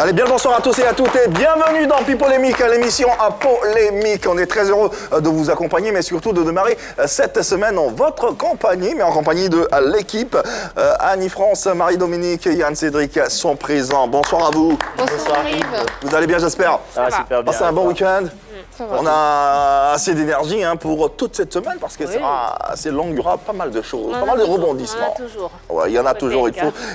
Allez, bien le bonsoir à tous et à toutes et bienvenue dans Pipolémique, l'émission à Polémique. On est très heureux de vous accompagner, mais surtout de démarrer cette semaine en votre compagnie, mais en compagnie de l'équipe. Annie-France, Marie-Dominique et Yann-Cédric sont présents. Bonsoir à vous. Bonsoir Yves. Vous allez bien, j'espère? Ça va super bien. Passez un bon week-end. On va. a assez d'énergie pour toute cette semaine parce que sera assez longue, il y aura pas mal de choses, pas mal de rebondissements. Il y en a toujours. Ouais, il y en a toujours,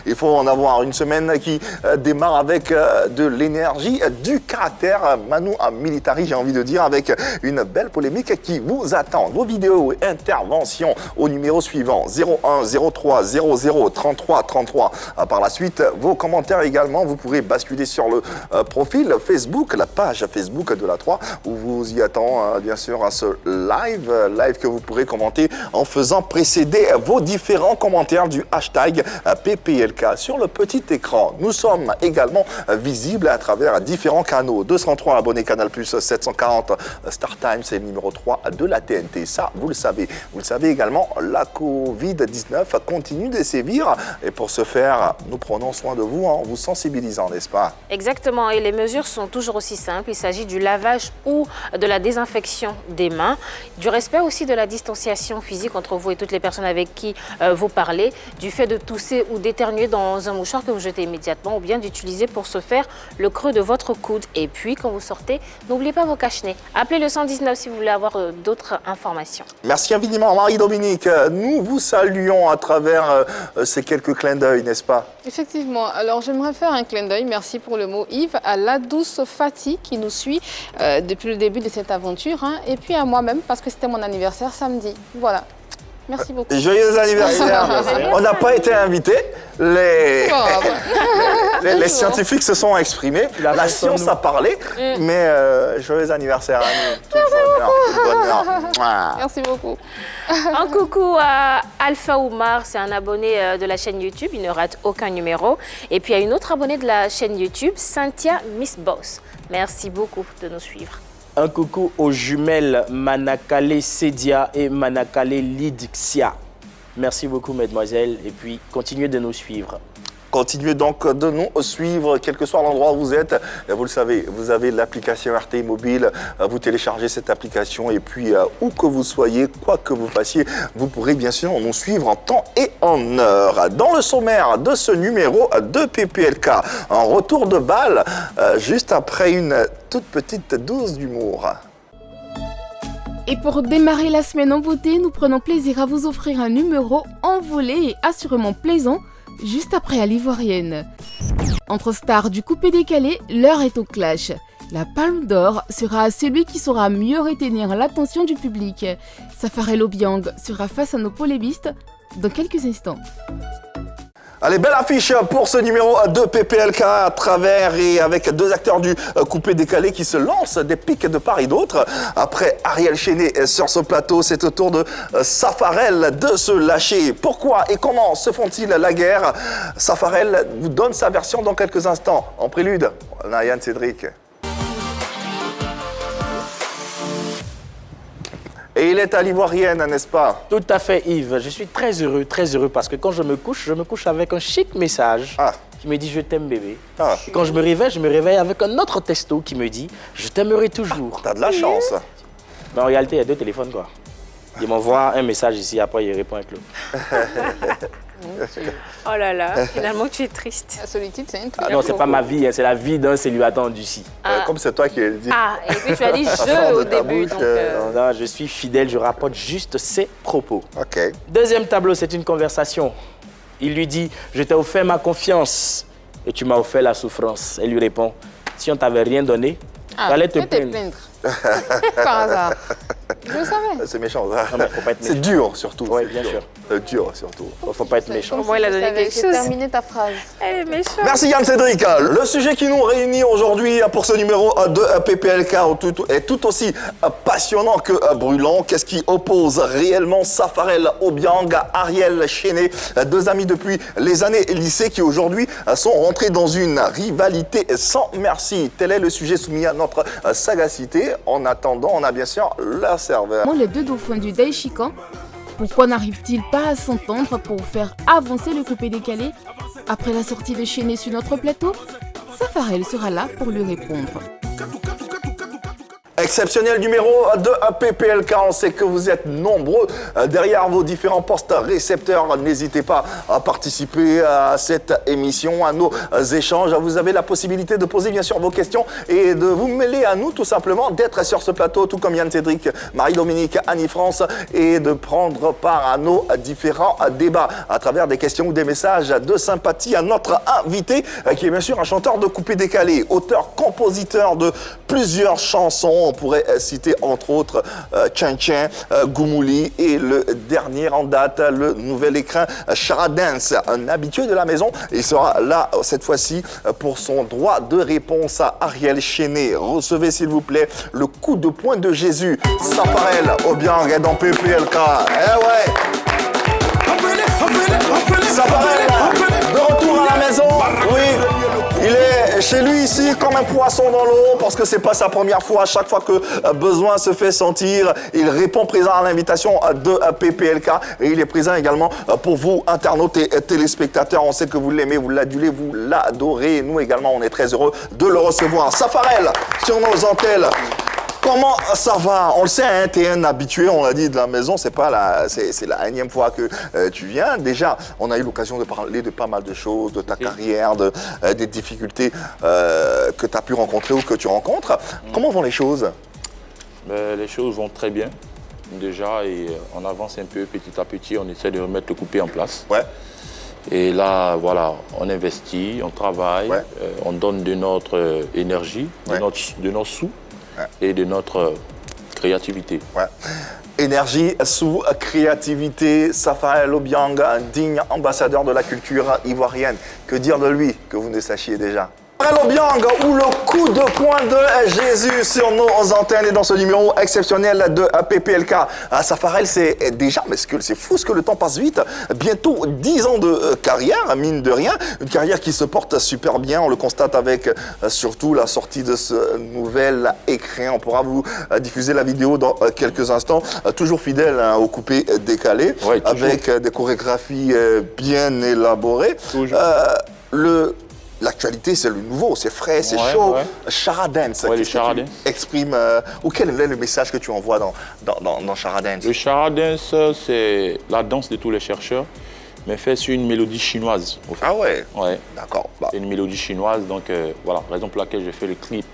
il faut en avoir une semaine qui démarre avec de l'énergie, du caractère, Manu Militari, j'ai envie de dire, avec une belle polémique qui vous attend. Vos vidéos et interventions au numéro suivant, 01 03 00 33 33. Par la suite, vos commentaires également, vous pourrez basculer sur le profil Facebook, la page Facebook de la 3, où vous y attend bien sûr à ce live que vous pourrez commenter en faisant précéder vos différents commentaires du hashtag PPLK sur le petit écran. Nous sommes également visibles à travers différents canaux. 203 abonnés Canal+, 740 StarTimes, c'est le numéro 3 de la TNT. Ça, vous le savez. Vous le savez également, la Covid-19 continue de sévir et pour ce faire, nous prenons soin de vous en vous sensibilisant, n'est-ce pas? Exactement, et les mesures sont toujours aussi simples. Il s'agit du lavage ou de la désinfection des mains, du respect aussi de la distanciation physique entre vous et toutes les personnes avec qui vous parlez, du fait de tousser ou d'éternuer dans un mouchoir que vous jetez immédiatement ou bien d'utiliser pour se faire le creux de votre coude. Et puis, quand vous sortez, n'oubliez pas vos cache-nez. Appelez le 119 si vous voulez avoir d'autres informations. Merci infiniment, Marie-Dominique. Nous vous saluons à travers ces quelques clins d'œil, n'est-ce pas? Effectivement. Alors, j'aimerais faire un clin d'œil, merci pour le mot Yves, à la douce Fatih qui nous suit depuis le début de cette aventure, et puis à moi-même parce que c'était mon anniversaire samedi. Voilà. Merci beaucoup. Joyeux anniversaire. On n'a pas été invités. Les scientifiques se sont exprimés. La science a parlé. Mais joyeux anniversaire à nous. Tout bonheur. Merci beaucoup. Un coucou à Alpha Oumar, c'est un abonné de la chaîne YouTube, il ne rate aucun numéro. Et puis il y a une autre abonnée de la chaîne YouTube, Cynthia Miss Boss. Merci beaucoup de nous suivre. Un coucou aux jumelles Manakale Sedia et Manakale Lidxia. Merci beaucoup, mesdemoiselles, et puis continuez de nous suivre. Continuez donc de nous suivre, quel que soit l'endroit où vous êtes. Vous le savez, vous avez l'application RTI Mobile. Vous téléchargez cette application et puis où que vous soyez, quoi que vous fassiez, vous pourrez bien sûr nous suivre en temps et en heure. Dans le sommaire de ce numéro de PPLK, un retour de balle juste après une toute petite dose d'humour. Et pour démarrer la semaine en beauté, nous prenons plaisir à vous offrir un numéro envolé et assurément plaisant, juste après à l'Ivoirienne. Entre stars du coupé-décalé, l'heure est au clash. La Palme d'Or sera à celui qui saura mieux retenir l'attention du public. Safarel Obiang sera face à nos polémistes dans quelques instants. Allez, belle affiche pour ce numéro de PPLK à travers et avec deux acteurs du coupé-décalé qui se lancent des pics de part et d'autre. Après Ariel Chenet sur ce plateau, c'est au tour de Safarel de se lâcher. Pourquoi et comment se font-ils la guerre? Safarel vous donne sa version dans quelques instants. En prélude, on a Yann-Cédric. Et il est à l'Ivoirienne, n'est-ce pas? Tout à fait, Yves. Je suis très heureux parce que quand je me couche avec un chic message qui me dit « Je t'aime, bébé ». Quand je me réveille avec un autre texto qui me dit « Je t'aimerai toujours ». T'as de la chance. Mais en réalité, il y a deux téléphones, quoi. Il m'envoie un message ici, après il répond avec l'autre. Oh là là, finalement tu es triste. La solitude, c'est une Ah non, c'est pas ma vie, c'est la vie d'un célibataire endurci. Comme c'est toi qui le dis. Ah, et puis tu as dit « je » au début. Donc, non, je suis fidèle, je rapporte juste ses propos. Ok. Deuxième tableau, c'est une conversation. Il lui dit « Je t'ai offert ma confiance et tu m'as offert la souffrance ». Elle lui répond « Si on t'avait rien donné, tu allais te plaindre. » Par hasard. Je le savais. C'est méchant. Non, mais faut pas être méchant. C'est dur surtout. Oui, bien sûr. Dur surtout. Faut pas être méchant. Au moins, il a donné quelque J'ai chose. terminé ta phrase. Elle est méchante. Merci Yann-Cédric. Le sujet qui nous réunit aujourd'hui pour ce numéro de PPLK est tout aussi passionnant que brûlant. Qu'est-ce qui oppose réellement Safarel Obiang à Ariel Chenet, deux amis depuis les années lycée qui aujourd'hui sont rentrés dans une rivalité sans merci. Tel est le sujet soumis à notre sagacité. En attendant, on a bien sûr la serveur. Les deux dauphins du Daishikan, pourquoi n'arrivent-ils pas à s'entendre pour faire avancer le coupé décalé après la sortie de Chenet sur notre plateau? Safarel sera là pour lui répondre. Exceptionnel numéro de PPLK, on sait que vous êtes nombreux derrière vos différents postes récepteurs. N'hésitez pas à participer à cette émission, à nos échanges. Vous avez la possibilité de poser bien sûr vos questions et de vous mêler à nous tout simplement, d'être sur ce plateau, tout comme Yann Cédric, Marie-Dominique, Annie-France, et de prendre part à nos différents débats à travers des questions ou des messages de sympathie à notre invité, qui est bien sûr un chanteur de coupé-décalé, auteur-compositeur de plusieurs chansons. On pourrait citer entre autres Tchin Tchin, Goumouli et le dernier en date, le nouvel écrin Charadance, un habitué de la maison. Il sera là cette fois-ci pour son droit de réponse à Ariel Chéné. Recevez s'il vous plaît le coup de poing de Jésus, Safarel Obiang dans PPLK. Eh ouais, Safarel de retour à la maison. Oui, il est chez lui ici comme un poisson dans l'eau parce que c'est pas sa première fois. À chaque fois que besoin se fait sentir, il répond présent à l'invitation de PPLK et il est présent également pour vous, internautes et téléspectateurs. On sait que vous l'aimez, vous l'adulez, vous l'adorez. Nous également, on est très heureux de le recevoir. Safarel sur nos antennes. Comment ça va? On le sait, hein, tu es un habitué, on l'a dit, de la maison. C'est la énième fois que tu viens. Déjà, on a eu l'occasion de parler de pas mal de choses, de ta carrière, des difficultés que tu as pu rencontrer ou que tu rencontres. Comment vont les choses? Les choses vont très bien, déjà, et on avance un peu petit à petit. On essaie de remettre le coupé en place. Ouais. Et là, voilà, on investit, on travaille, on donne de notre énergie, de nos sous. Et de notre créativité. Ouais. Énergie sous créativité, Safarel Obiang, un digne ambassadeur de la culture ivoirienne. Que dire de lui que vous ne sachiez déjà? Safarel Obiang, ou le coup de poing de Jésus sur nos antennes et dans ce numéro exceptionnel de PPLK. Safarel, c'est déjà, mais c'est fou ce que le temps passe vite. Bientôt 10 ans de carrière, mine de rien. Une carrière qui se porte super bien. On le constate avec surtout la sortie de ce nouvel écrin. On pourra vous diffuser la vidéo dans quelques instants. Toujours fidèle au coupé décalé, avec des chorégraphies bien élaborées. L'actualité, c'est le nouveau, c'est frais, c'est chaud. Charadance, le Charadance. Exprime, ou quel est le message que tu envoies dans Charadance? Le Charadance, c'est la danse de tous les chercheurs, mais fait sur une mélodie chinoise. Ah ouais? Ouais. D'accord. C'est une mélodie chinoise, donc voilà, raison pour laquelle j'ai fait le clip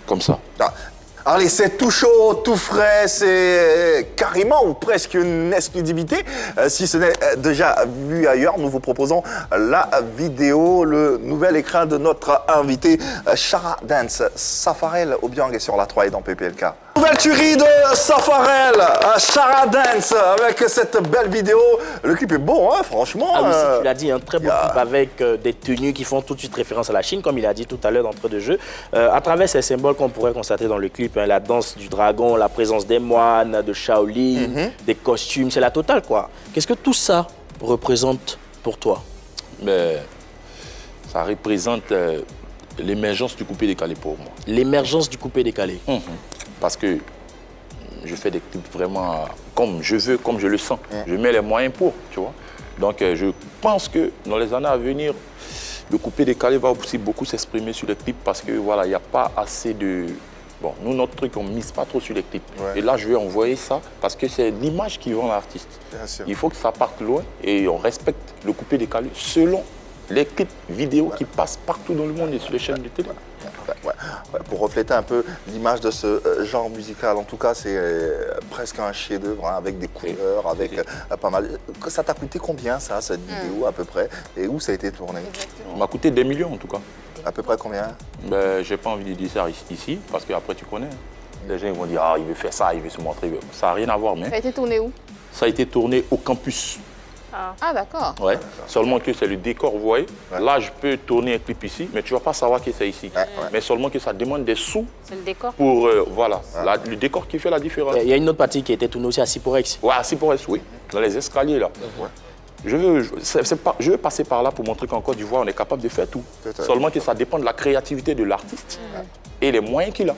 comme ça. Allez, c'est tout chaud, tout frais, c'est carrément ou presque une exclusivité. Si ce n'est déjà vu ailleurs, nous vous proposons la vidéo, le nouvel écrin de notre invité, Charadance. Safarel Obiang est sur la 3 et dans PPLK. Nouvelle tuerie de Safarel, Charadance, avec cette belle vidéo. Le clip est beau, hein, franchement. Ah oui, tu l'as dit, un très beau clip avec des tenues qui font tout de suite référence à la Chine, comme il a dit tout à l'heure d'entrée de jeu. À travers ces symboles qu'on pourrait constater dans le clip, hein, la danse du dragon, la présence des moines, de Shaolin, des costumes, c'est la totale, quoi. Qu'est-ce que tout ça représente pour toi? Ça représente l'émergence du coupé décalé pour moi. L'émergence du coupé décalé. Parce que je fais des clips vraiment comme je veux, comme je le sens. Je mets les moyens pour, tu vois. Donc je pense que dans les années à venir, le coupé décalé va aussi beaucoup s'exprimer sur les clips parce que voilà, il n'y a pas assez de... Bon, nous, notre truc, on ne mise pas trop sur les clips. Et là, je vais envoyer ça parce que c'est l'image qui vend l'artiste. Il faut que ça parte loin et on respecte le coupé décalé selon les clips vidéo qui passent partout dans le monde et sur les chaînes de télé. Pour refléter un peu l'image de ce genre musical, en tout cas, c'est presque un chef-d'œuvre, hein, avec des couleurs, avec pas mal. Ça t'a coûté combien, ça, cette vidéo, à peu près? Et où ça a été tourné? Ça m'a coûté des millions, en tout cas. À peu près combien? J'ai pas envie de dire ça ici, parce qu'après, tu connais. Les gens ils vont dire, ah, il veut faire ça, il veut se montrer. Ça n'a rien à voir, mais... Ça a été tourné où? Ça a été tourné au campus. Ah, d'accord. Ouais. Seulement que c'est le décor, vous voyez. Là, je peux tourner un clip ici, mais tu ne vas pas savoir que c'est ici. Mais seulement que ça demande des sous. C'est le décor. Pour, voilà, le décor qui fait la différence. Il y a une autre partie qui a été tournée aussi à Siporex. Ouais, à Siporex, oui. Dans les escaliers, là. Je veux passer par là pour montrer qu'en Côte d'Ivoire, on est capable de faire tout. Seulement que ça dépend de la créativité de l'artiste et les moyens qu'il a.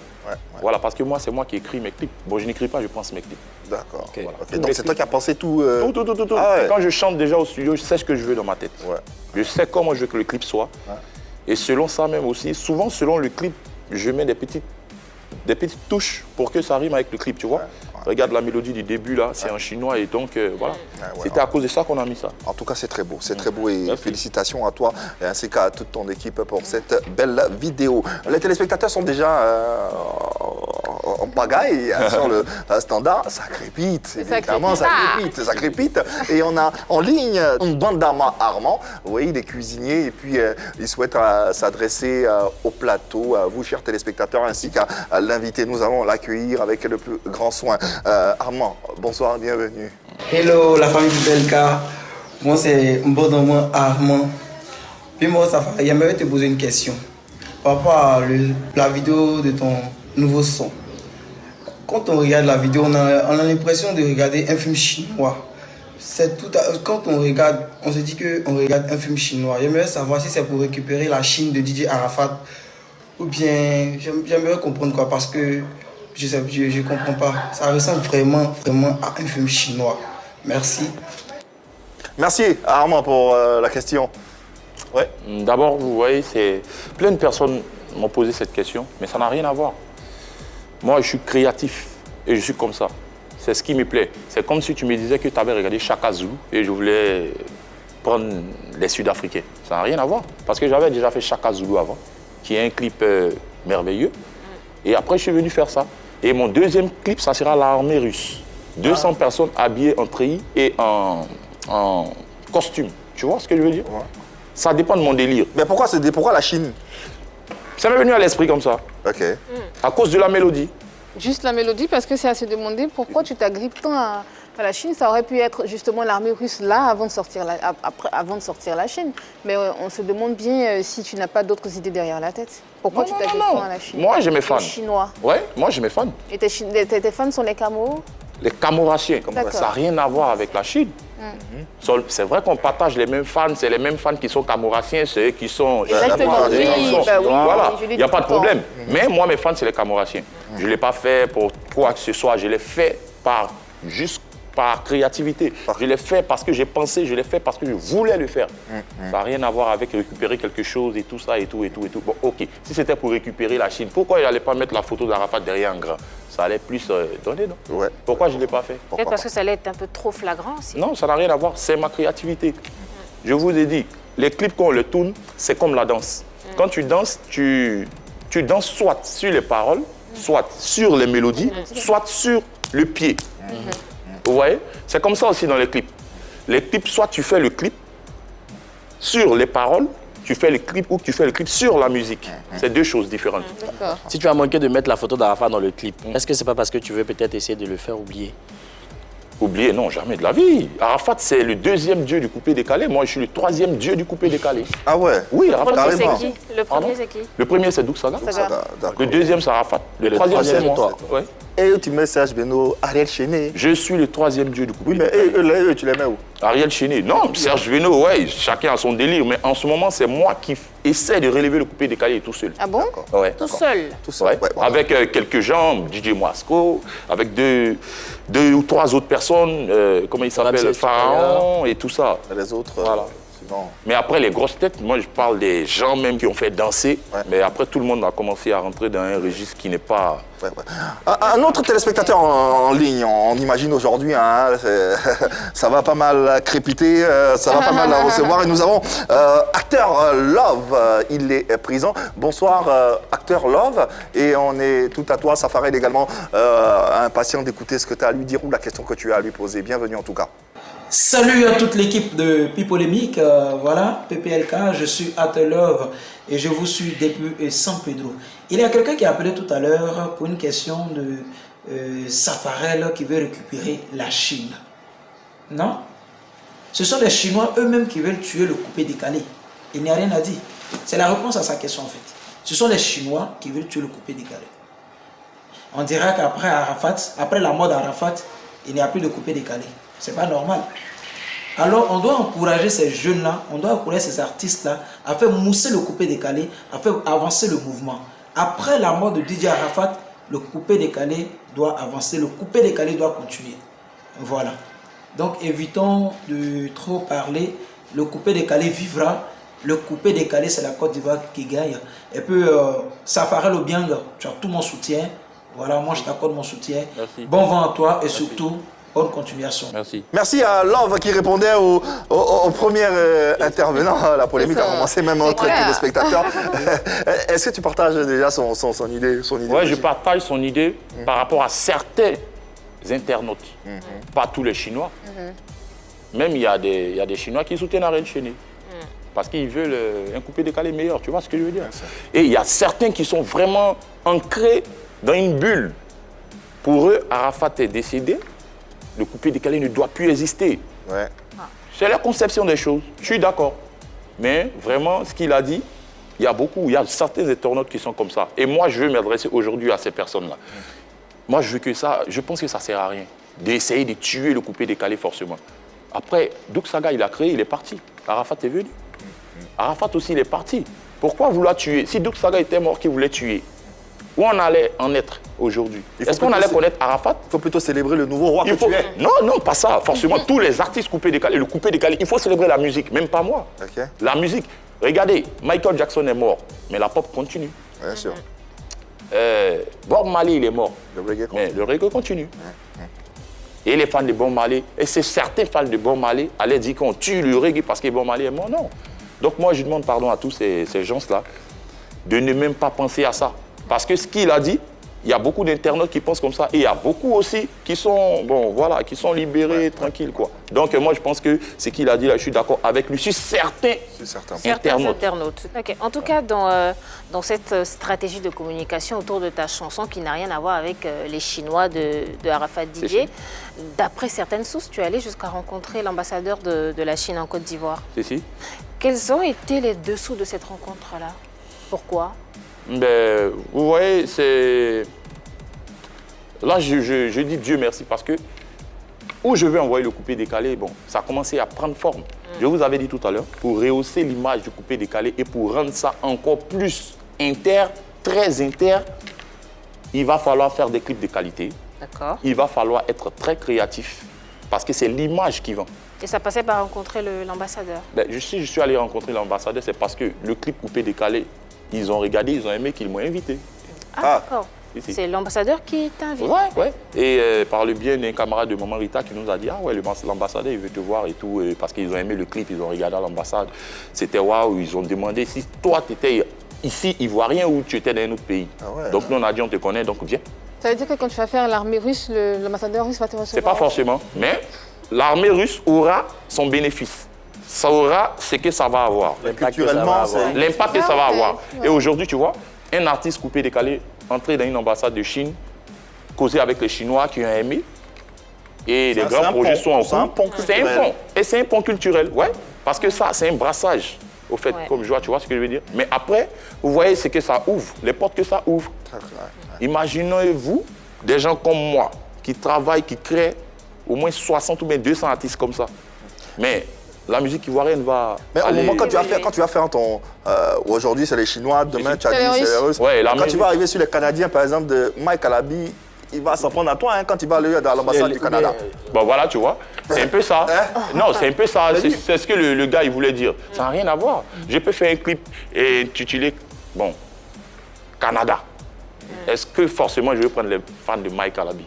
Voilà, parce que moi, c'est moi qui écris mes clips. Bon, je n'écris pas, je pense mes clips. D'accord. Voilà. Donc, c'est toi qui as pensé tout Tout. Quand je chante déjà au studio, je sais ce que je veux dans ma tête. Je sais comment je veux que le clip soit. Et selon ça même aussi, souvent selon le clip, je mets des petites touches pour que ça rime avec le clip, tu vois. Regarde la mélodie du début là, c'est en chinois et donc voilà. C'était à cause de ça qu'on a mis ça. En tout cas, c'est très beau et Merci. félicitations à toi ainsi qu'à toute ton équipe pour cette belle vidéo. Les téléspectateurs sont déjà en pagaille sur le standard. Ça crépite, évidemment, ça crépite. Et on a en ligne une bande Armand. Vous voyez, il est cuisinier et puis il souhaite s'adresser au plateau, à vous, chers téléspectateurs, ainsi qu'à l'invité. Nous allons l'accueillir avec le plus grand soin. Armand, bonsoir, bienvenue. Hello la famille du BLK, moi c'est Mbodomo Armand. Puis moi j'aimerais te poser une question par rapport à la vidéo de ton nouveau son. Quand on regarde la vidéo, on a l'impression de regarder un film chinois. Quand on regarde, on se dit qu'on regarde un film chinois. J'aimerais savoir si c'est pour récupérer la Chine de DJ Arafat ou bien j'aimerais comprendre quoi parce que je comprends pas. Ça ressemble vraiment à un film chinois. Merci. Merci Armand pour la question. Ouais. D'abord, vous voyez, plein de personnes m'ont posé cette question, mais ça n'a rien à voir. Moi, je suis créatif et je suis comme ça. C'est ce qui me plaît. C'est comme si tu me disais que tu avais regardé Chaka Zulu et je voulais prendre les Sud-Africains. Ça n'a rien à voir. Parce que j'avais déjà fait Chaka Zulu avant, qui est un clip merveilleux. Et après, je suis venu faire ça. Et mon deuxième clip, ça sera l'armée russe. 200 personnes habillées en treillis et en costume. Tu vois ce que je veux dire? Ça dépend de mon délire. Mais pourquoi la Chine? Ça m'est venu à l'esprit comme ça. Ok. À cause de la mélodie. Juste la mélodie, parce que c'est à se demander pourquoi tu t'agrippes tant à la Chine. Ça aurait pu être justement l'armée russe là avant de sortir la Chine. Mais on se demande bien si tu n'as pas d'autres idées derrière la tête. Pourquoi tu t'agrippes tant à la Chine? Moi, j'ai mes fans. Les Chinois. Ouais, moi, j'ai mes fans. Et tes fans sont les Camos? Les Camorachiens. D'accord. Ça n'a rien à voir avec la Chine. C'est vrai qu'on partage les mêmes fans, c'est les mêmes fans qui sont Camorachiens, ceux qui sont... Exactement, oui, bah oui, Voilà, je l'ai il n'y a dit pas de tout le temps. problème. Mais moi, mes fans, c'est les Camorachiens. Je ne l'ai pas fait pour quoi que ce soit, je l'ai fait juste par créativité. Je l'ai fait parce que j'ai pensé, je l'ai fait parce que je voulais le faire. Ça n'a rien à voir avec récupérer quelque chose et tout ça et tout. Bon, ok, si c'était pour récupérer la Chine, pourquoi il n'allait pas mettre la photo d'Arafat derrière un grand? Ça allait plus donner, non? Ouais. Pourquoi je ne l'ai pas fait? Peut-être parce que ça allait être un peu trop flagrant aussi. Non, ça n'a rien à voir, c'est ma créativité. Je vous ai dit, les clips qu'on le tourne, c'est comme la danse. Quand tu danses, tu danses soit sur les paroles, soit sur les mélodies, soit sur le pied. Vous voyez? C'est comme ça aussi dans les clips. Les clips, soit tu fais le clip sur les paroles, tu fais le clip ou tu fais le clip sur la musique. C'est deux choses différentes. D'accord. Si tu as manqué de mettre la photo d'Arafat dans le clip, est-ce que c'est pas parce que tu veux peut-être essayer de le faire oublier? Oubliez, non, jamais de la vie. Arafat, c'est le deuxième dieu du coupé décalé. Moi, je suis le troisième dieu du coupé décalé. Ah ouais? Oui, Le Arafat. premier, c'est carrément. qui? Le premier, c'est qui? Le premier, c'est Douk Saga. D'accord. Le deuxième, c'est Arafat. Le troisième, c'est moi. Ouais. Et tu mets Serge Beno, Ariel Chéné. Je suis le troisième dieu du coupé Oui, mais décalé. eux, tu les mets où? Ariel Chéné. Non, Serge Veno, ouais, chacun a son délire. Mais en ce moment, c'est moi qui essaie de relever le coupé décalé tout seul. Ah bon? Ouais. Tout seul. Tout ça. Ouais. Ouais, bravo. Avec quelques gens, DJ Moasco, avec deux ou trois autres personnes, comment ils s'appellent, Ramsey Pharaon et tout ça. Les autres, Voilà. sinon... Mais après, les grosses têtes, moi, je parle des gens même qui ont fait danser. Ouais. Mais après, tout le monde a commencé à rentrer dans un registre qui n'est pas... Ouais. Un autre téléspectateur en ligne, on imagine aujourd'hui, hein, ça va pas mal crépiter, ça va pas mal recevoir. Et nous avons Acteur Love, il est présent. Bonsoir Acteur Love, et on est tout à toi, Safarel également, impatient d'écouter ce que tu as à lui dire ou la question que tu as à lui poser. Bienvenue en tout cas. Salut à toute l'équipe de Pipolémique, voilà, PPLK, je suis Atelove et je vous suis depuis San Pedro. Il y a quelqu'un qui a appelé tout à l'heure pour une question de Safarel qui veut récupérer la Chine. Non? Ce sont les Chinois eux-mêmes qui veulent tuer le coupé décalé. Il n'y a rien à dire. C'est la réponse à sa question en fait. Ce sont les Chinois qui veulent tuer le coupé décalé. On dira qu'après Arafat, après la mort d'Arafat, il n'y a plus de coupé décalé. C'est pas normal. Alors, on doit encourager ces jeunes-là, on doit encourager ces artistes-là à faire mousser le coupé décalé, à faire avancer le mouvement. Après la mort de DJ Arafat, le coupé décalé doit avancer, le coupé décalé doit continuer. Voilà. Donc, évitons de trop parler. Le coupé décalé vivra le coupé décalé, c'est la Côte d'Ivoire qui gagne. Et puis, Safarel Obiang, tu as tout mon soutien. Voilà, moi je t'accorde mon soutien. Merci. Bon vent à toi et surtout, bonne continuation. Merci. Merci à Love qui répondait au premier intervenant. La polémique a commencé même entre les téléspectateurs. Est-ce que tu partages déjà son idée, Oui, je partage son idée par rapport à certains internautes. Pas tous les Chinois. Même il y a des Chinois qui soutiennent Arène Chéné. Parce qu'ils veulent un coupé décalé meilleur, tu vois ce que je veux dire. Et il y a certains qui sont vraiment ancrés dans une bulle. Pour eux, Arafat est décédé, le coupé décalé ne doit plus exister. Ouais. C'est la conception des choses, je suis d'accord. Mais vraiment, ce qu'il a dit, il y a certains internautes qui sont comme ça. Et moi, je veux m'adresser aujourd'hui à ces personnes-là. Moi, je pense que ça ne sert à rien d'essayer de tuer le coupé décalé forcément. Après, Douk Saga, il a créé, il est parti. Arafat est venu. Arafat aussi, il est parti. Pourquoi vouloir tuer? Si Douk Saga était mort, qui voulait tuer? Où on allait en être aujourd'hui? Est-ce qu'on allait connaître Arafat? Il faut plutôt célébrer le nouveau roi que tu es. Non, pas ça. Forcément, tous les artistes coupés décalés, le coupé décalé, il faut célébrer la musique, même pas moi. Okay. La musique. Regardez, Michael Jackson est mort, mais la pop continue. Bien sûr. Bob Marley, il est mort, Le reggae mais le reggae continue. Et les fans de Bob Marley, et c'est certains fans de Bob Marley allaient dire qu'on tue le reggae parce que Bob Marley est mort. Non. Donc moi, je demande pardon à tous ces gens-là de ne même pas penser à ça. Parce que ce qu'il a dit, il y a beaucoup d'internautes qui pensent comme ça. Et il y a beaucoup aussi qui sont, qui sont libérés, tranquilles, quoi. Donc moi, je pense que ce qu'il a dit là, je suis d'accord avec lui. Sur certains internautes. Okay. En tout cas, dans cette stratégie de communication autour de ta chanson qui n'a rien à voir avec les Chinois de Arafat Didier, d'après certaines sources, tu es allé jusqu'à rencontrer l'ambassadeur de la Chine en Côte d'Ivoire. Si. Quels ont été les dessous de cette rencontre-là? Pourquoi? Ben, vous voyez, c'est... Là, je dis Dieu merci parce que où je veux envoyer le coupé décalé, bon, ça a commencé à prendre forme. Je vous avais dit tout à l'heure, pour rehausser l'image du coupé décalé et pour rendre ça encore plus très inter, il va falloir faire des clips de qualité. D'accord. Il va falloir être très créatif parce que c'est l'image qui vend. Et ça passait par rencontrer l'ambassadeur? Ben, si je suis allé rencontrer l'ambassadeur, c'est parce que le clip coupé décalé, ils ont regardé, ils ont aimé qu'ils m'ont invité. Ah, d'accord. Si. C'est l'ambassadeur qui t'invite? Ouais. Et par le bien d'un camarade de Maman Rita qui nous a dit, ah ouais, l'ambassadeur, il veut te voir et tout, parce qu'ils ont aimé le clip, ils ont regardé à l'ambassade. C'était waouh, ils ont demandé si toi, tu étais ici, ivoirien, ou tu étais dans un autre pays. Ah ouais, donc nous, on a dit, on te connaît, donc viens. Ça veut dire que quand tu vas faire l'armée russe, l'ambassadeur russe va te recevoir? C'est pas forcément, mais l'armée russe aura son bénéfice. Ça aura ce que ça va avoir. L'impact que ça va avoir. L'impact que ça va avoir. Et aujourd'hui, tu vois, un artiste coupé décalé, entrer dans une ambassade de Chine, causer avec les Chinois qui ont aimé, et les grands projets sont en cours. C'est un pont culturel. Et c'est un pont culturel, ouais. Parce que ça, c'est un brassage, au fait, comme je vois, tu vois ce que je veux dire. Mais après, vous voyez ce que ça ouvre, les portes que ça ouvre. Imaginez-vous des gens comme moi, qui travaillent, qui créent au moins 60 ou bien 200 artistes comme ça. Mais la musique ivoirienne va. Mais au moment quand tu vas faire ton. Aujourd'hui, c'est les Chinois, demain, tu as dit, c'est les Russes. Ouais, quand tu vas arriver sur les Canadiens, par exemple, de Mike Alabi, il va s'en prendre à toi quand il va aller dans l'ambassade du Canada. Bon, voilà, tu vois. C'est un peu ça. Non, c'est un peu ça. C'est ce que le gars il voulait dire. Ça n'a rien à voir. Je peux faire un clip et intitulé, Canada. Est-ce que forcément je vais prendre les fans de Mike Alabi?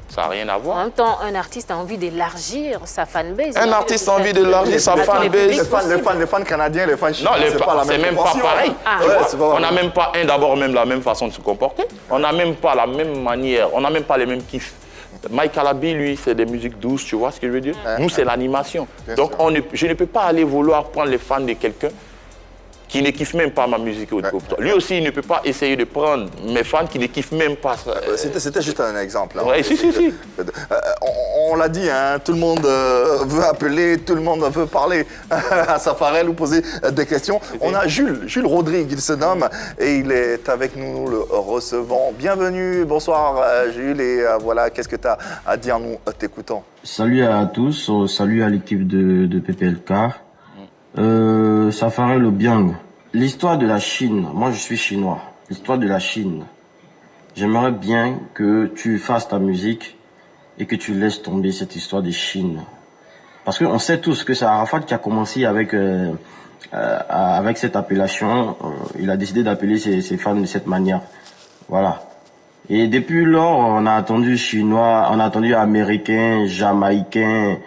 Ça n'a rien à voir. En même temps, un artiste a envie d'élargir sa fanbase. Un artiste a envie d'élargir sa fanbase. Les fans canadiens, les fans chinois, c'est même pas pareil. On n'a même pas d'abord même la même façon de se comporter. On n'a même pas la même manière. On n'a même pas les mêmes kiffs. Mike Alabi, lui, c'est des musiques douces, tu vois ce que je veux dire? Nous, c'est l'animation. Donc, je ne peux pas aller vouloir prendre les fans de quelqu'un qui ne kiffe même pas ma musique. Lui aussi, il ne peut pas essayer de prendre mes fans qui ne kiffent même pas ça. C'était juste un exemple. Hein. Ouais, si. On l'a dit, hein, tout le monde veut appeler, tout le monde veut parler à Safarel ou poser des questions. On a Jules Rodrigue, il se nomme, et il est avec nous, nous le recevons. Bienvenue, bonsoir Jules, et voilà, qu'est-ce que tu as à dire nous t'écoutons? Salut à tous, salut à l'équipe de PPLK. Safarel Obiang. L'histoire de la Chine, moi je suis chinois, l'histoire de la Chine, j'aimerais bien que tu fasses ta musique et que tu laisses tomber cette histoire de Chine. Parce qu'on sait tous que c'est Arafat qui a commencé avec avec cette appellation, il a décidé d'appeler ses fans de cette manière. Voilà. Et depuis lors, on a entendu chinois, on a entendu américain, jamaïcain,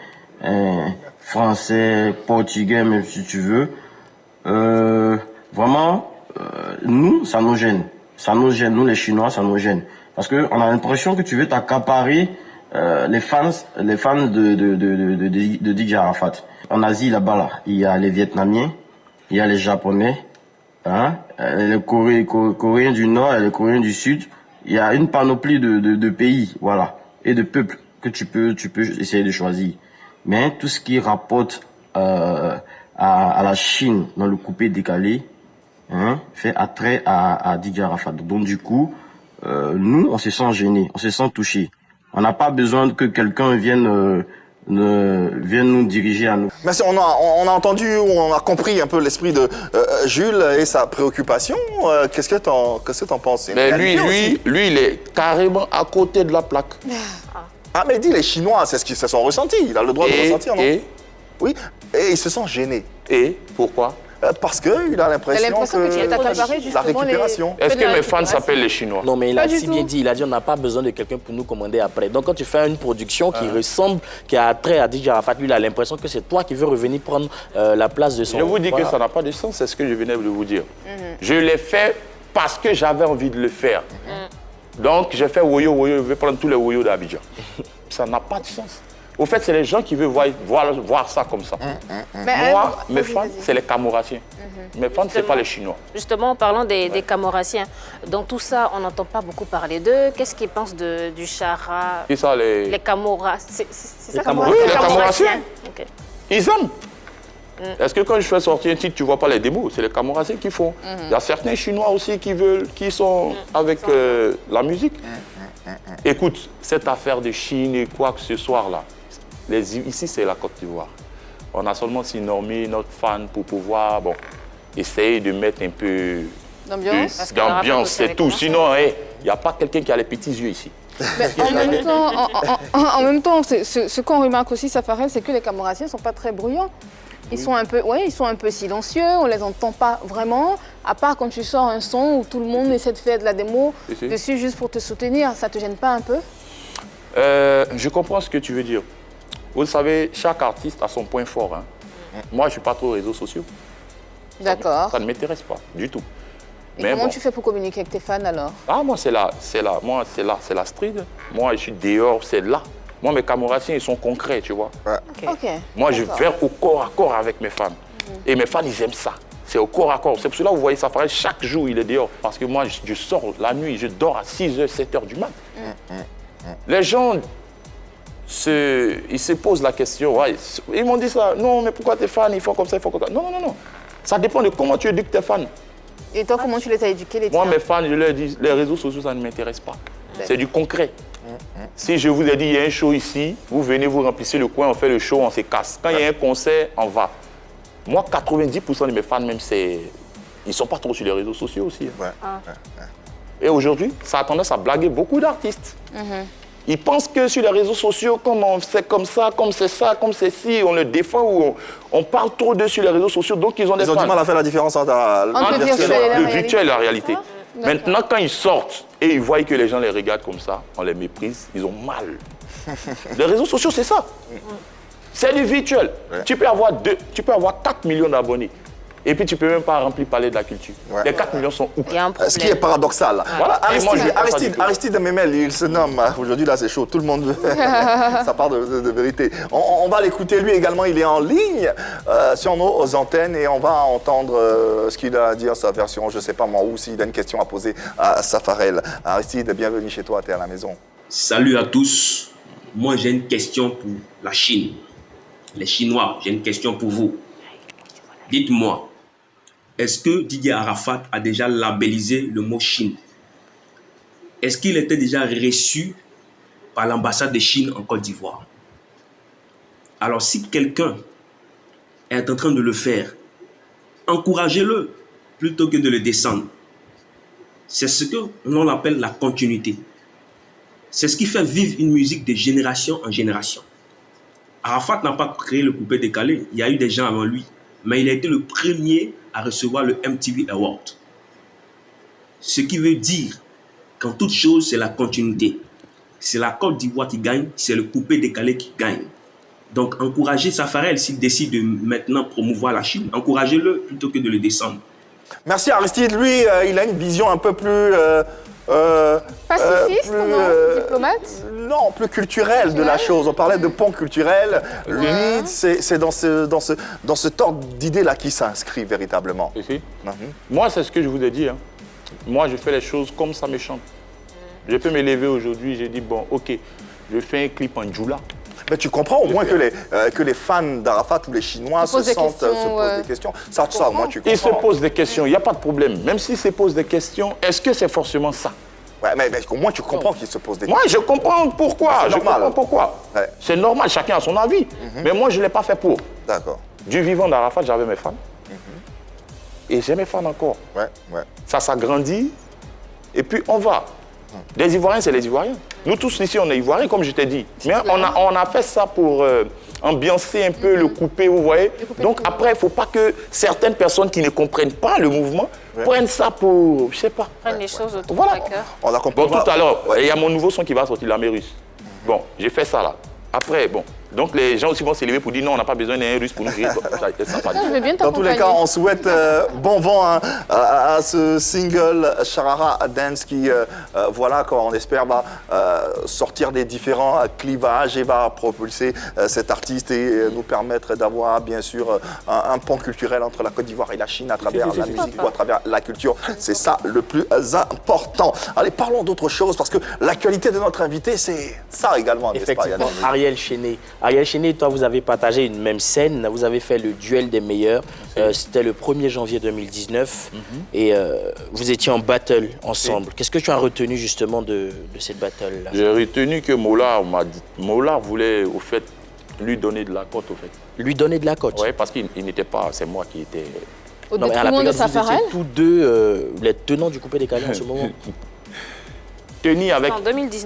français, portugais, même si tu veux. Vraiment, nous, ça nous gêne. Ça nous gêne, nous les Chinois, ça nous gêne. Parce que on a l'impression que tu veux t'accaparer les fans de DJ Arafat. En Asie, là-bas, là, il y a les Vietnamiens, il y a les Japonais, hein, les Coréens du Nord et les Coréens du Sud. Il y a une panoplie de pays, voilà, et de peuples que tu peux essayer de choisir. Mais tout ce qui rapporte à la Chine dans le coupé décalé, hein, fait attrait à DJ Arafat. Donc du coup, nous, on se sent gênés, on se sent touchés. On n'a pas besoin que quelqu'un vienne nous diriger à nous. Merci, on a entendu, on a compris un peu l'esprit de Jules et sa préoccupation. Qu'est-ce que t'en penses? Mais lui, il est carrément à côté de la plaque. Ah, mais dis, les Chinois, c'est ce qu'ils se sont ressentis. Il a le droit de ressentir, non? Oui, et il se sent gêné. Et pourquoi? Parce qu'il a l'impression que tu es accaparé la récupération. Est-ce que mes fans s'appellent les Chinois? Non, mais il a si bien dit, il a dit on n'a pas besoin de quelqu'un pour nous commander après. Donc quand tu fais une production qui ressemble, qui a trait à DJ Arafat, lui, il a l'impression que c'est toi qui veux revenir prendre la place de son... Je vous dis que ça n'a pas de sens, c'est ce que je venais de vous dire. Je l'ai fait parce que j'avais envie de le faire. Donc j'ai fait woyo, je vais prendre tous les woyos d'Abidjan. Ça n'a pas de sens. Au fait, c'est les gens qui veulent voir ça comme ça. Moi, mes fans, c'est les Camorassiens. Mes fans, ce n'est pas les Chinois. Justement, en parlant des Camorassiens, dans tout ça, on n'entend pas beaucoup parler d'eux. Qu'est-ce qu'ils pensent du Chara? C'est ça, les Camorassiens. C'est ça, oui, les Camorassiens. Okay. Ils aiment. Est-ce que quand je fais sortir un titre, tu ne vois pas les démos? C'est les Camorassiens qui font. Il y a certains Chinois aussi qui sont avec la musique. Écoute, cette affaire de Chine et quoi que ce soit là, ici c'est la Côte d'Ivoire. On a seulement normé notre fan pour pouvoir essayer de mettre un peu d'ambiance, c'est tout. Sinon, il n'y a pas quelqu'un qui a les petits yeux ici. Mais en même temps, ce qu'on remarque aussi, Safarel, c'est que les Camorassiens ne sont pas très bruyants. Ils sont un peu silencieux, on ne les entend pas vraiment, à part quand tu sors un son où tout le monde essaie de faire de la démo dessus juste pour te soutenir. Ça ne te gêne pas un peu? Je comprends ce que tu veux dire. Vous savez, chaque artiste a son point fort. Hein. Moi, je ne suis pas trop aux réseaux sociaux. D'accord. Ça ne m'intéresse pas du tout. Et comment tu fais pour communiquer avec tes fans alors? Ah, moi, c'est la street. Moi, je suis dehors, c'est là. Moi, mes Camorassiens, ils sont concrets, tu vois. Okay. Moi, je vais au corps à corps avec mes fans. Et mes fans, ils aiment ça. C'est au corps à corps. C'est pour cela que vous voyez Safarel, chaque jour, il est dehors. Parce que moi, je sors la nuit, je dors à 6h, 7h du mat. Les gens, ils se posent la question. Ouais, ils m'ont dit ça. Non, mais pourquoi tes fans, ils font comme ça, ils font comme ça. Non. Ça dépend de comment tu éduques tes fans. Et toi, comment tu les as éduqués, les tiens? Moi, mes fans, je leur dis, les réseaux sociaux, ça ne m'intéresse pas. C'est du concret. Si je vous ai dit, il y a un show ici, vous venez, vous remplissez le coin, on fait le show, on se casse. Quand il y a un concert, on va. Moi, 90% de mes fans, même, ils ne sont pas trop sur les réseaux sociaux aussi. Et aujourd'hui, ça a tendance à blaguer beaucoup d'artistes. Ils pensent que sur les réseaux sociaux, comme c'est comme ça, comme c'est ça, comme c'est ci, on le défend ou on parle trop d'eux sur les réseaux sociaux, donc ils ont des fans. Ils ont du mal à faire la différence entre le virtuel et la réalité. Maintenant, quand ils sortent et ils voient que les gens les regardent comme ça, on les méprise, ils ont mal. Les réseaux sociaux, c'est ça. C'est du virtuel. Tu peux avoir 4 millions d'abonnés. Et puis, tu ne peux même pas remplir le palais de la culture. Les 4 millions sont où? Il y a un problème. Ce qui est paradoxal. Voilà. Aristide Memel, il se nomme. Aujourd'hui, là, c'est chaud. Tout le monde. Ça part de vérité. On va l'écouter. Lui également, il est en ligne sur nos antennes et on va entendre ce qu'il a à dire, sa version. Je ne sais pas moi où, s'il a une question à poser à Safarel. Aristide, bienvenue chez toi. Tu es à la maison. Salut à tous. Moi, j'ai une question pour la Chine. Les Chinois, j'ai une question pour vous. Dites-moi. Est-ce que Didier Arafat a déjà labellisé le mot Chine? Est-ce qu'il était déjà reçu par l'ambassade de Chine en Côte d'Ivoire? Alors, si quelqu'un est en train de le faire, encouragez-le plutôt que de le descendre. C'est ce que l'on appelle la continuité. C'est ce qui fait vivre une musique de génération en génération. Arafat n'a pas créé le coupé décalé. Il y a eu des gens avant lui. mais il a été le premier à recevoir le MTV Award. Ce qui veut dire qu'en toute chose, c'est la continuité. C'est la Côte d'Ivoire qui gagne, c'est le coupé-décalé qui gagne. Donc, encouragez Safarel s'il décide de maintenant promouvoir la Chine. Encouragez-le plutôt que de le descendre. Merci Aristide. Lui, il a une vision un peu plus... Pacifiste, non? Diplomate? Non, plus culturelle de la chose. On parlait de pont culturel. Lui, c'est dans ce ordre d'idées-là qu'il s'inscrit véritablement. Ici. Moi, c'est ce que je vous ai dit. Hein. Moi, je fais les choses comme ça me chante. Je peux me lever aujourd'hui, j'ai dit, bon, ok, je fais un clip en djoula. Mais tu comprends au moins que les fans d'Arafat ou les Chinois se posent des questions. Ça, au moins, tu comprends. Ils se posent des questions, il n'y a pas de problème. Même s'ils se posent des questions, est-ce que c'est forcément ça? Ouais, mais au moins, tu comprends qu'ils se posent des questions. Moi, je comprends pourquoi. Je comprends pourquoi. Ouais. C'est normal, chacun a son avis. Mais moi, je ne l'ai pas fait pour. D'accord. Du vivant d'Arafat, j'avais mes fans. Et j'ai mes fans encore. Ouais. Ça s'agrandit. Et puis, on va. Les Ivoiriens, c'est les Ivoiriens. Nous tous ici, on est Ivoiriens, comme je t'ai dit. Mais on a fait ça pour ambiancer un peu le coupé, vous voyez. Donc après, il ne faut pas que certaines personnes qui ne comprennent pas le mouvement prennent ça pour, je ne sais pas. Prennent les choses autour voilà. du cœur. On a compris. Bon, tout à l'heure, il y a mon nouveau son qui va sortir, l'armée russe. Bon, j'ai fait ça là. Après, bon. Donc les gens aussi vont s'élever pour dire non, on n'a pas besoin d'un russe pour nous créer. Dans tous les cas, on souhaite bon vent à ce single Sharara Dance qui, voilà, on espère, va sortir des différents clivages et va propulser cet artiste et nous permettre d'avoir, bien sûr, un pont culturel entre la Côte d'Ivoire et la Chine à travers la musique ou à travers la culture. C'est ça le plus important. Allez, parlons d'autre chose parce que l'actualité de notre invité, c'est ça également. Effectivement, Ariel Chéné. Ariel Chéné, toi, vous avez partagé une même scène. Vous avez fait le duel des meilleurs. C'était le 1er janvier 2019. Et vous étiez en battle ensemble. Qu'est-ce que tu as retenu justement de cette battle-là? J'ai retenu que Mola voulait, au fait, lui donner de la cote, au fait. Lui donner de la cote? Oui, parce qu'il n'était pas... C'est moi qui étais... Au détriment de Safarel? Tous deux les tenants du coupé-décalé en ce moment. Tenir avec en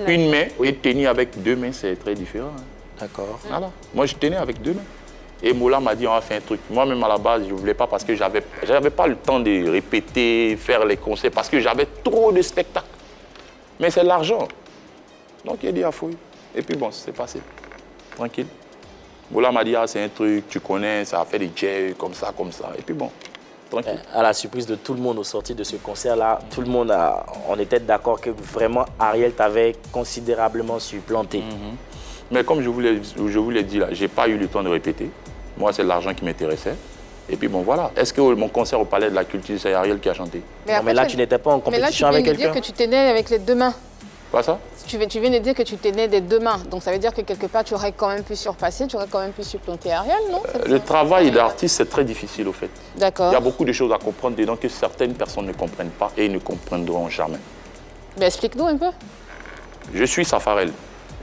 une main et tenir avec deux mains, c'est très différent. Hein. D'accord. Voilà. Moi, je tenais avec deux mains. Et Mola m'a dit, on va faire un truc. Moi-même, à la base, je ne voulais pas parce que j'avais pas le temps de répéter, faire les concerts, parce que j'avais trop de spectacles. Mais c'est l'argent. Donc, il a dit, ah, fouille. Et puis, bon, c'est passé. Tranquille. Mola m'a dit, ah, c'est un truc, tu connais, ça a fait des jazz, comme ça. Et puis, bon. Tranquille. À la surprise de tout le monde au sorti de ce concert-là, tout le monde on était d'accord que vraiment Ariel t'avait considérablement supplanté. Mais comme je vous l'ai dit là, je n'ai pas eu le temps de répéter. Moi, c'est l'argent qui m'intéressait. Et puis bon, voilà. Est-ce que mon concert au Palais de la Culture, c'est Ariel qui a chanté? Mais là, tu n'étais pas en compétition avec quelqu'un. Mais là, tu viens de dire que tu t'es né avec les deux mains. Quoi ça? Tu viens de dire que tu t'es né des deux mains. Donc ça veut dire que quelque part, tu aurais quand même pu surpasser, tu aurais quand même pu supplanter Ariel, non? Le travail d'artiste, c'est très difficile au fait. D'accord. Il y a beaucoup de choses à comprendre dedans que certaines personnes ne comprennent pas et ne comprendront jamais. Mais explique-nous un peu. Je suis Safarel.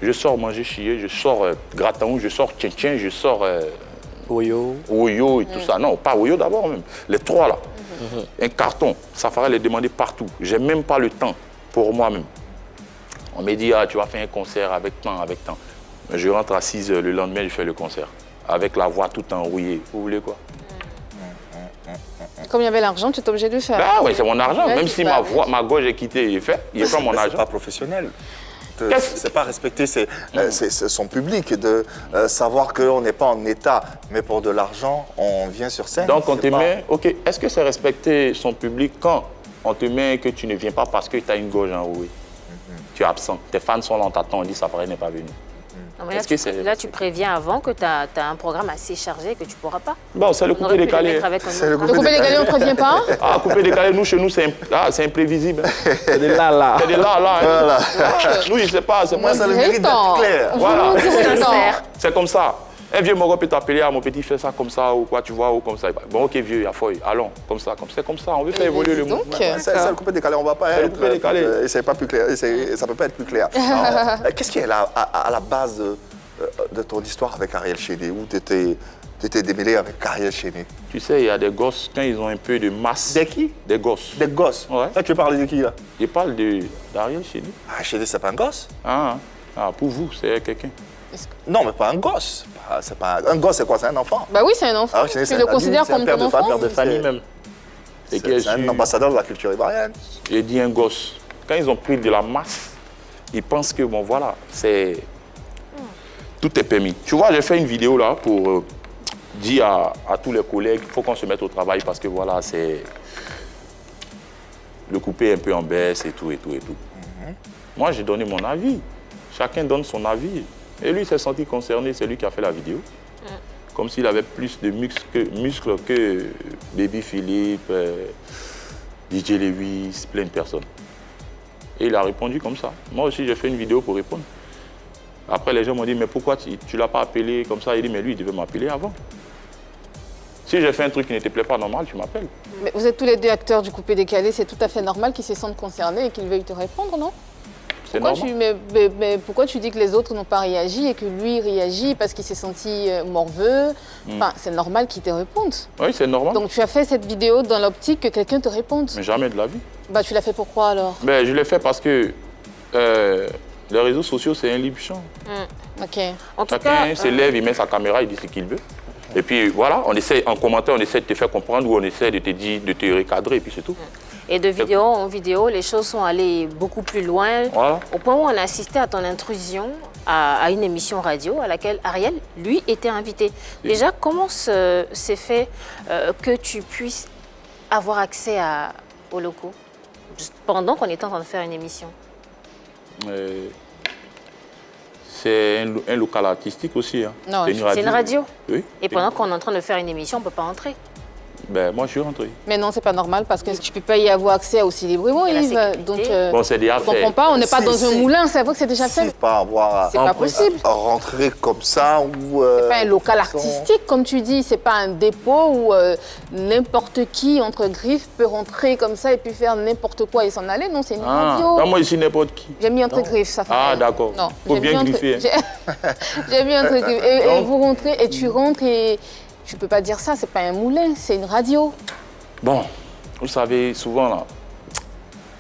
Je sors manger chier, je sors gratin, je sors tien-tien, je sors Oyo et tout ça. Non, pas Oyo d'abord même. Les trois là. Un carton. Safarel est demandé partout. J'ai même pas le temps pour moi-même. On me dit, ah, tu vas faire un concert avec temps. Mais je rentre à 6 h, le lendemain, je fais le concert. Avec la voix tout enrouillée. Vous voulez quoi? Comme il y avait l'argent, tu es obligé de le faire. Ah oui, c'est mon argent. Même si ma gauche est quittée, il est pas mon argent. C'est pas professionnel. C'est pas respecter son public, de savoir qu'on n'est pas en état, mais pour de l'argent, on vient sur scène. Donc on te met, ok, est-ce que c'est respecter son public quand on te met que tu ne viens pas parce que tu as une gorge enrouée? Tu es absent, tes fans sont là, on t'attend, on dit Safarel n'est pas venu. Non, mais là, tu préviens avant que tu as un programme assez chargé que tu ne pourras pas. Bon, c'est le coupé-décalé. Le coupé-décalé, on ne prévient pas? Ah, coupé-décalé, chez nous, c'est imprévisible. C'est des là. C'est des là. Voilà. Nous, je ne sais pas, c'est moi, ça le mérite d'être clair. Voilà. C'est comme ça. Un vieux Moro peut t'appeler, mon petit, fais ça comme ça, ou quoi, tu vois, ou comme ça. Bon, ok, vieux, il y a feuille, allons, comme ça. C'est comme ça, on veut faire évoluer le monde. C'est le coupé-décalé, on ne va pas être... C'est pas plus clair, ça ne peut pas être plus clair. Qu'est-ce qui est là, à la base de ton histoire avec Ariel Chéné, où tu étais démêlé avec Ariel Chéné? Tu sais, il y a des gosses, quand ils ont un peu de masse... Des qui? Des gosses. Des gosses? Ouais. Là, tu veux parler de qui, là? Je parle d'Ariel Chéné. Ah, Chéné, c'est pas un gosse? Ah, pour vous, c'est quelqu'un. Non, mais pas un gosse. Un gosse, c'est quoi? C'est un enfant. Bah oui, c'est un enfant. Ah, Tu le considères comme ton enfant? Père de famille même. C'est un ambassadeur de la culture ivoirienne. J'ai dit un gosse. Quand ils ont pris de la masse, ils pensent que, bon, voilà, c'est... Tout est permis. Tu vois, j'ai fait une vidéo là pour dire à tous les collègues qu'il faut qu'on se mette au travail parce que, voilà, c'est... Le coupé est un peu en baisse et tout, et tout, et tout. Moi, j'ai donné mon avis. Chacun donne son avis. Et lui, il s'est senti concerné, c'est lui qui a fait la vidéo. Comme s'il avait plus de muscles que Baby Philippe, DJ Lewis, plein de personnes. Et il a répondu comme ça. Moi aussi, j'ai fait une vidéo pour répondre. Après, les gens m'ont dit, mais pourquoi tu ne l'as pas appelé comme ça? Il dit, mais lui, il devait m'appeler avant. Si j'ai fait un truc qui ne te plaît pas normal, tu m'appelles. Mais vous êtes tous les deux acteurs du coupé décalé, c'est tout à fait normal qu'ils se sentent concernés et qu'ils veuillent te répondre, non? C'est normal. Mais pourquoi tu dis que les autres n'ont pas réagi et que lui réagit parce qu'il s'est senti morveux? Enfin, c'est normal qu'il te réponde. Oui, c'est normal. Donc tu as fait cette vidéo dans l'optique que quelqu'un te réponde. Mais jamais de la vie. Bah tu l'as fait pourquoi alors? Ben, je l'ai fait parce que les réseaux sociaux, c'est un libre champ. Ok. En tout Chacun cas, s'élève, il met sa caméra, il dit ce qu'il veut. Et puis voilà, on essaie, en commentaire, on essaie de te faire comprendre ou on essaie de te dire, de te recadrer, et puis c'est tout. Et de vidéo en vidéo, les choses sont allées beaucoup plus loin, Voilà. au point où on a assisté à ton intrusion à une émission radio à laquelle Ariel, lui, était invité. Déjà, comment s'est fait que tu puisses avoir accès aux locaux pendant qu'on était en train de faire une émission? C'est un local artistique aussi. Hein. Non, c'est une radio. Oui. Et pendant qu'on est en train de faire une émission, on ne peut pas entrer. Ben, moi, je suis rentré. Mais non, c'est pas normal parce que tu peux pas y avoir accès aussi librement, Et la Yves. sécurité. Donc, Bon, c'est déjà je comprends fait. pas, on n'est pas dans un Si. moulin, c'est vrai que c'est déjà fait. C'est pas avoir C'est pas possible. rentrer comme ça ou... C'est pas un local artistique, comme tu dis, c'est pas un dépôt où n'importe qui, entre griffes, peut rentrer comme ça et puis faire n'importe quoi et s'en aller. Non, c'est une radio. Non, moi, ici, n'importe qui. J'ai mis entre griffes, ça fait. Ah, d'accord. Non, Faut j'ai bien mis entre- griffer. J'ai mis entre griffes. Et Donc- vous rentrez et tu rentres et tu peux pas dire ça, c'est pas un moulin, c'est une radio. Bon, vous savez, souvent, là,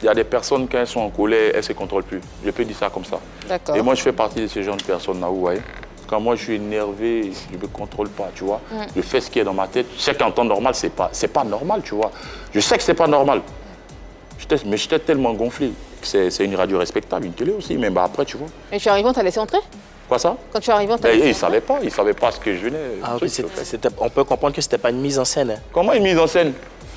il y a des personnes, quand elles sont en colère, elles ne se contrôlent plus. Je peux dire ça comme ça. D'accord. Et moi, je fais partie de ce genre de personnes-là, vous voyez. Quand moi, je suis énervé, je ne me contrôle pas, tu vois. Je fais ce qui est dans ma tête. Je sais qu'en temps normal, c'est pas normal, tu vois. Je sais que c'est pas normal. Mais j'étais tellement gonflé que c'est une radio respectable, une télé aussi. Mais bah, après, tu vois. Et tu es arrivé, on t'a laissé entrer? Quoi ça? Quand tu es arrivé, on t'a Ben, laissé ils entrer? ne savaient pas ce que je venais. Ah, oui, on peut comprendre que ce n'était pas une mise en scène. Hein. Comment une mise en scène?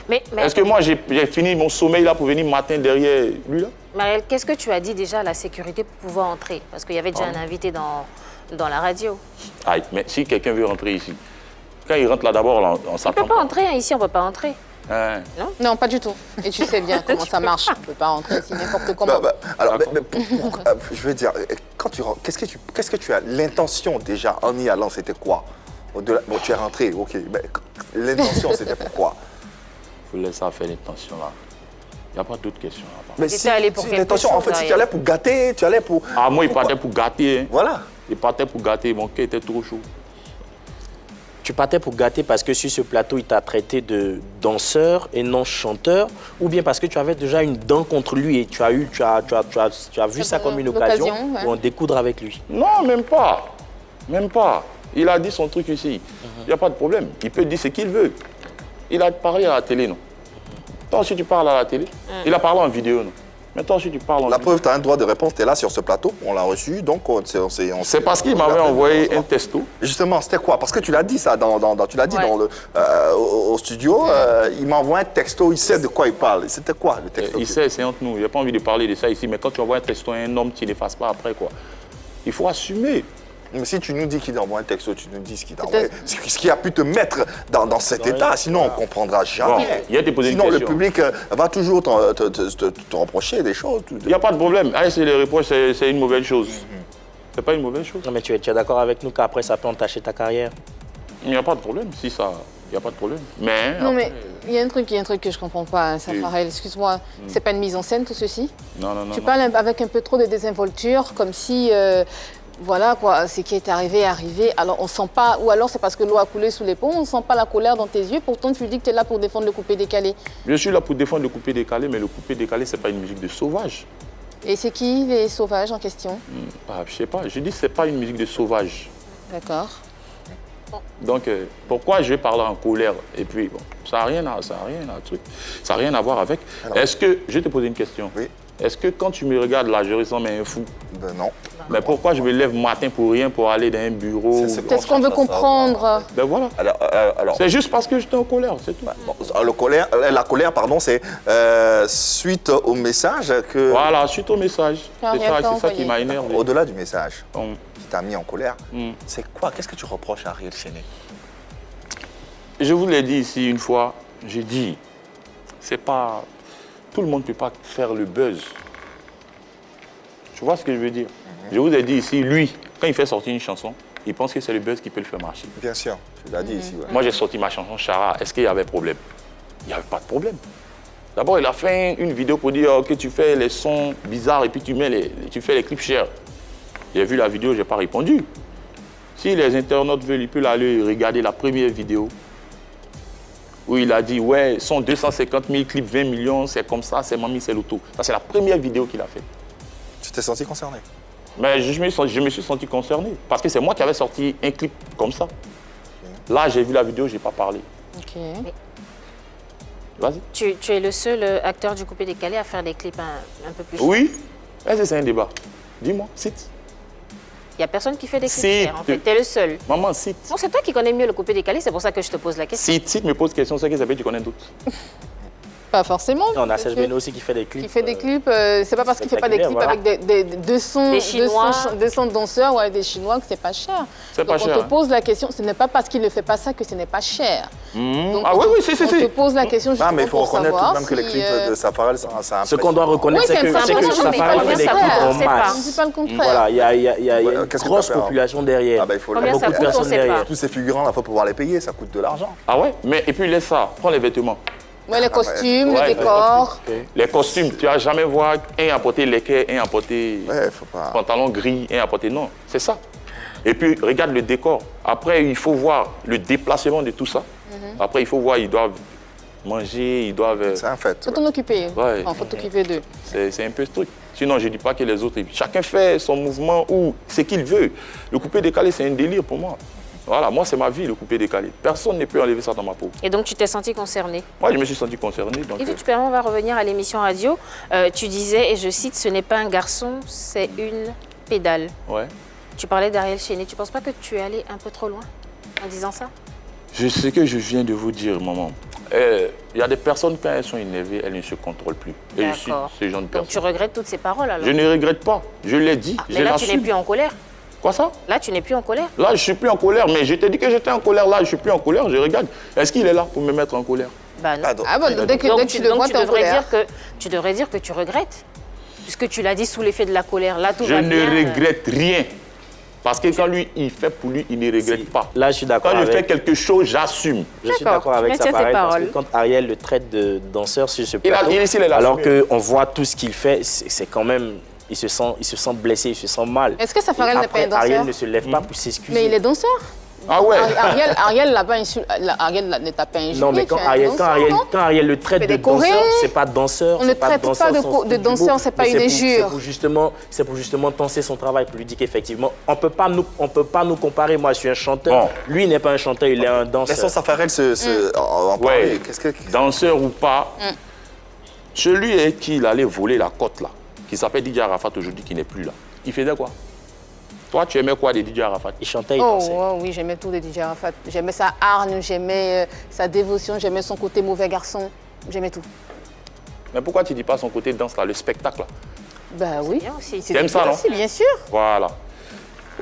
Mais Est-ce que moi, j'ai fini mon sommeil là pour venir matin derrière lui là? Marielle, qu'est-ce que tu as dit déjà à la sécurité pour pouvoir entrer? Parce qu'il y avait déjà un invité dans la radio. Aïe, mais si quelqu'un veut rentrer ici, quand il rentre là d'abord, on On ne s'attend peut pas entrer, hein, ici on ne peut pas entrer. Hein. Non, pas du tout. Et tu sais bien comment ça marche. On ne peut pas rentrer ici n'importe comment. Alors, je veux dire, quand tu rentres, qu'est-ce que tu as l'intention déjà en y allant, c'était quoi? Au-delà, bon, tu es rentré, ok, mais l'intention, c'était pourquoi? Il faut laisser faire l'intention là. Il n'y a pas d'autres questions là-bas. Mais Tu étais allé pour quelque l'intention, en chose fait, si tu derrière. allais pour gâter, tu allais pour... Ah, moi, il partait pour gâter. Hein. Voilà. Il partait pour gâter, mon cœur était trop chaud. Tu partais pour gâter parce que sur ce plateau, il t'a traité de danseur et non chanteur, ou bien parce que tu avais déjà une dent contre lui et tu as vu ça comme une occasion l'occasion, ouais. pour en découdre avec lui. Non, même pas. Même pas. Il a dit son truc ici. Il n'y a pas de problème. Il peut dire ce qu'il veut. Il a parlé à la télé, non? Toi aussi, tu parles à la télé. Il a parlé en vidéo, non? Mais toi aussi, tu parles en La vidéo. preuve, tu as un droit de réponse, tu es là sur ce plateau, on l'a reçu, donc C'est parce qu'il m'avait envoyé un texto. Justement, c'était quoi? Parce que tu l'as dit ça, tu l'as dit Ouais. au studio, il m'envoie un texto, il sait de quoi il parle. C'était quoi le texto? Il sait, c'est entre nous. Il n'a pas envie de parler de ça ici. Mais quand tu envoies un texto à un homme, tu n'effaces pas après, quoi. Il faut assumer. Mais si tu nous dis qu'il envoie un texto, tu nous dis ce qu'il t'a envoyé, ce qui a pu te mettre dans cet état, sinon on ne comprendra jamais. Bon, il a te posé une Sinon, le question. public va toujours te reprocher des choses. Il n'y a pas de problème. Allez, c'est les reproches, c'est une mauvaise chose. C'est pas une mauvaise chose. Non, mais tu es d'accord avec nous qu'après, ça peut entacher ta carrière? Il n'y a pas de problème. Si ça, il n'y a pas de problème. Mais. Non, après, mais il y a un truc que je comprends pas, Safarel. Excuse-moi, c'est pas une mise en scène tout ceci? Non, non, non. Tu non. parles avec un peu trop de désinvolture, comme si, voilà quoi, ce qui est arrivé est arrivé. Alors on sent pas, ou alors c'est parce que l'eau a coulé sous les ponts, on sent pas la colère dans tes yeux. Pourtant tu dis que tu es là pour défendre le coupé décalé. Je suis là pour défendre le coupé décalé, mais le coupé décalé, c'est pas une musique de sauvage. Et c'est qui les sauvages en question? Je sais pas, je dis que c'est pas une musique de sauvage. D'accord. Donc, pourquoi je vais parler en colère? Et puis, bon, ça n'a rien à voir avec. Est-ce que, je vais te poser une question. Oui. Est-ce que quand tu me regardes là, je ressemble à un fou? Ben non. Mais pourquoi je me lève matin pour rien, pour aller dans un bureau? C'est ce qu'on veut comprendre. Ben voilà. Alors, C'est juste parce que j'étais en colère, c'est tout. bon, la colère, pardon, c'est suite au message que... Voilà, suite au message. Ah, C'est ça qui m'a énervé. Au-delà du message Hum. qui t'a mis en colère, Mm. c'est quoi? Qu'est-ce que tu reproches à Ariel Chéné? Je vous l'ai dit ici une fois, j'ai dit, c'est pas... Tout le monde ne peut pas faire le buzz. Tu vois ce que je veux dire? Je vous ai dit ici, lui, quand il fait sortir une chanson, il pense que c'est le buzz qui peut le faire marcher. Bien sûr, tu l'as dit ici. Ouais. Moi, j'ai sorti ma chanson Chara. Est-ce qu'il y avait problème? Il n'y avait pas de problème. D'abord, il a fait une vidéo pour dire que tu fais les sons bizarres et puis tu fais les clips chers. J'ai vu la vidéo, je n'ai pas répondu. Si les internautes veulent, ils peuvent aller regarder la première vidéo où il a dit, ouais, sont 250 000 clips, 20 millions, c'est comme ça, c'est mamie, c'est l'auto. Ça, c'est la première vidéo qu'il a faite. Tu t'es senti concerné? Mais je me suis senti concerné parce que c'est moi qui avais sorti un clip comme ça. Là, j'ai vu la vidéo, je n'ai pas parlé. Ok. Vas-y. Tu es le seul acteur du coupé décalé à faire des clips un peu plus chers. Oui? Est-ce que c'est un débat? Dis-moi, cite. Il n'y a personne qui fait des clips Cite. chers, en fait. Tu es le seul. Maman, cite. Non, c'est toi qui connais mieux le coupé décalé, c'est pour ça que je te pose la question. Cite me pose question, c'est que ça veut dire que tu connais d'autres. Pas forcément. On a Serge Beno aussi qui fait des clips. Qui fait des clips, c'est pas parce qu'il fait pas des clips voilà. avec deux sons, Des Chinois. deux sons de danseurs ou avec des Chinois que c'est pas cher. C'est pas Donc cher, on te hein. pose la question, ce n'est pas parce qu'il ne fait pas ça que ce n'est pas cher. Donc, Ah oui, oui, si. On te pose la question Non, justement mais il faut pour reconnaître tout savoir de même que les si, clips de Safarel, ça Ce qu'on doit reconnaître, Oui, c'est c'est que impressionnant, mais Safarel combien fait des ça clips coûte, en on sait pas. masse. Je ne dis pas le contraire. Voilà, il y a Ouais, une qu'est-ce que grosse tu vas faire? population derrière. Ah bah, il faut Combien le ça beaucoup de coûte, on personnes sait pas. derrière. Tous ces figurants, il faut pouvoir les payer, ça coûte de l'argent. Ah ouais? Mais et puis laisse ça, prends les vêtements. Ouais, les costumes, Ouais, le décor. Les costumes, tu vas jamais voir un apporter l'équerre, un apporter Ouais, faut pas... pantalon gris, un apporter... Non, c'est ça. Et puis, regarde le décor. Après, il faut voir le déplacement de tout ça. Après, il faut voir, ils doivent manger, ils doivent... C'est un fait. Faut t'en occuper. Ouais. Enfin, faut t'occuper d'eux. C'est un peu ce truc. Sinon, je ne dis pas que les autres... Chacun fait son mouvement ou ce qu'il veut. Le coupé décalé, c'est un délire pour moi. Voilà, moi, c'est ma vie, le coupé décalé. Personne ne peut enlever ça dans ma peau. Et donc tu t'es senti concerné. Moi, je me suis senti concerné. Donc, Et si tu permets, on va revenir à l'émission radio. Tu disais, et je cite, ce n'est pas un garçon, c'est une pédale. ouais. Tu parlais d'Ariel Chéné. Tu ne penses pas que tu es allé un peu trop loin en disant ça? Je sais que je viens de vous dire, maman. Il y a des personnes, quand elles sont énervées, elles ne se contrôlent plus. Et je suis D'accord. ce genre de Donc personne. tu regrettes toutes ces paroles alors? Je ne regrette pas. Je l'ai dit. Ah, je mais là, tu n'es l'assume. plus en colère. Quoi ça? Là, tu n'es plus en colère. Là, je ne suis plus en colère, mais je t'ai dit que j'étais en colère. Là, je ne suis plus en colère. Je regarde. Est-ce qu'il est là pour me mettre en colère? Bah non. Pardon. Ah bon, dès que Donc, tu le vois, tu t'es en devrais colère. tu devrais dire que tu regrettes. Puisque tu l'as dit sous l'effet de la colère. Là, tout Je va ne bien. regrette rien. Parce que quand lui, il fait pour lui, il ne regrette pas. Là, je suis d'accord Quand je fais avec... quelque chose, j'assume. Je suis D'accord, d'accord avec tu maintiens Safarel tes parce que paroles. quand Ariel le traite de danseur sur ce Il a- plateau, il- il est là, alors c'est qu'on voit tout ce qu'il fait, c'est quand même... Il se sent blessé, il se sent mal. Est-ce que Safarel Et n'est pas un après, danseur? Ariel ne se lève pas pour s'excuser. Mais il est danseur. Ah ouais. Ariel n'a pas insulté. Ariel ne t'a pas injurié. Non, mais tu es un danseur, non quand Ariel le traite Fait de des chorés. danseur, c'est pas danseur. On ne c'est pas traite danseur pas au sens de du mot, danseur, c'est pas mais une injure. C'est pour justement penser son travail, pour lui dire qu'effectivement, on peut pas nous comparer. Moi, je suis un chanteur. Bon. Lui n'est pas un chanteur, il est un Laissons danseur. Safarel en parler. Ouais. Qu'est-ce que... Danseur ou pas, celui avec qui il allait voler la côte là, qui s'appelle DJ Arafat aujourd'hui, qui n'est plus là, il faisait quoi? Toi, tu aimais quoi de DJ Arafat? Il chantait, il Oh, dansait. oh, oui, j'aimais tout de DJ Arafat. J'aimais sa hargne, j'aimais sa dévotion, j'aimais son côté mauvais garçon. J'aimais tout. Mais pourquoi tu dis pas son côté danse là, le spectacle là? Bah oui. Bien aussi. C'est T'aimes ça, bien non? aussi, bien sûr. Voilà.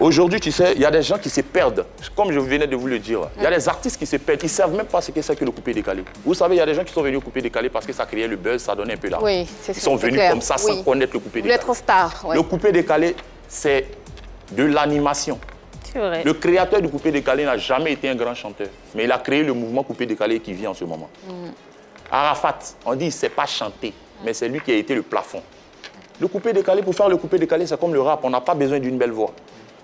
Aujourd'hui, tu sais, il y a des gens qui se perdent. Comme je venais de vous le dire, il y a des artistes qui se perdent, ils ne savent même pas ce que c'est que le coupé décalé. Vous savez, il y a des gens qui sont venus au coupé décalé parce que ça créait le buzz, ça donnait un peu d'argent. Oui, c'est Ils sont c'est venus clair. comme ça sans Oui. connaître le coupé Vous voulez décalé. être star. Ouais. Le coupé décalé, c'est de l'animation. C'est vrai. Le créateur du coupé décalé n'a jamais été un grand chanteur, mais il a créé le mouvement coupé décalé qui vit en ce moment. Arafat, on dit qu'il ne sait pas chanter, mais c'est lui qui a été le plafond. Le coupé décalé, pour faire le coupé décalé, c'est comme le rap, on n'a pas besoin d'une belle voix.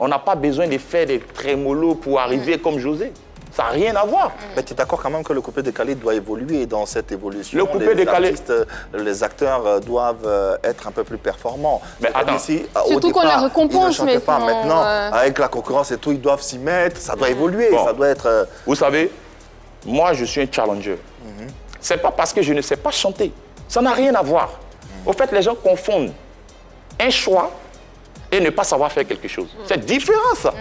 On n'a pas besoin de faire des trémolos pour arriver comme José. Ça n'a rien à voir. Mais tu es d'accord quand même que le coupé-décalé doit évoluer dans cette évolution. Le coupé-décalé. Les acteurs doivent être un peu plus performants. Mais attends. Surtout qu'on la récompense ils ne chantaient pas. maintenant. Maintenant, avec la concurrence et tout, ils doivent s'y mettre. Ça doit évoluer. Bon. Ça doit être... Vous savez, moi, je suis un challenger. C'est pas parce que je ne sais pas chanter. Ça n'a rien à voir. Au fait, les gens confondent un choix et ne pas savoir faire quelque chose. C'est différent, ça.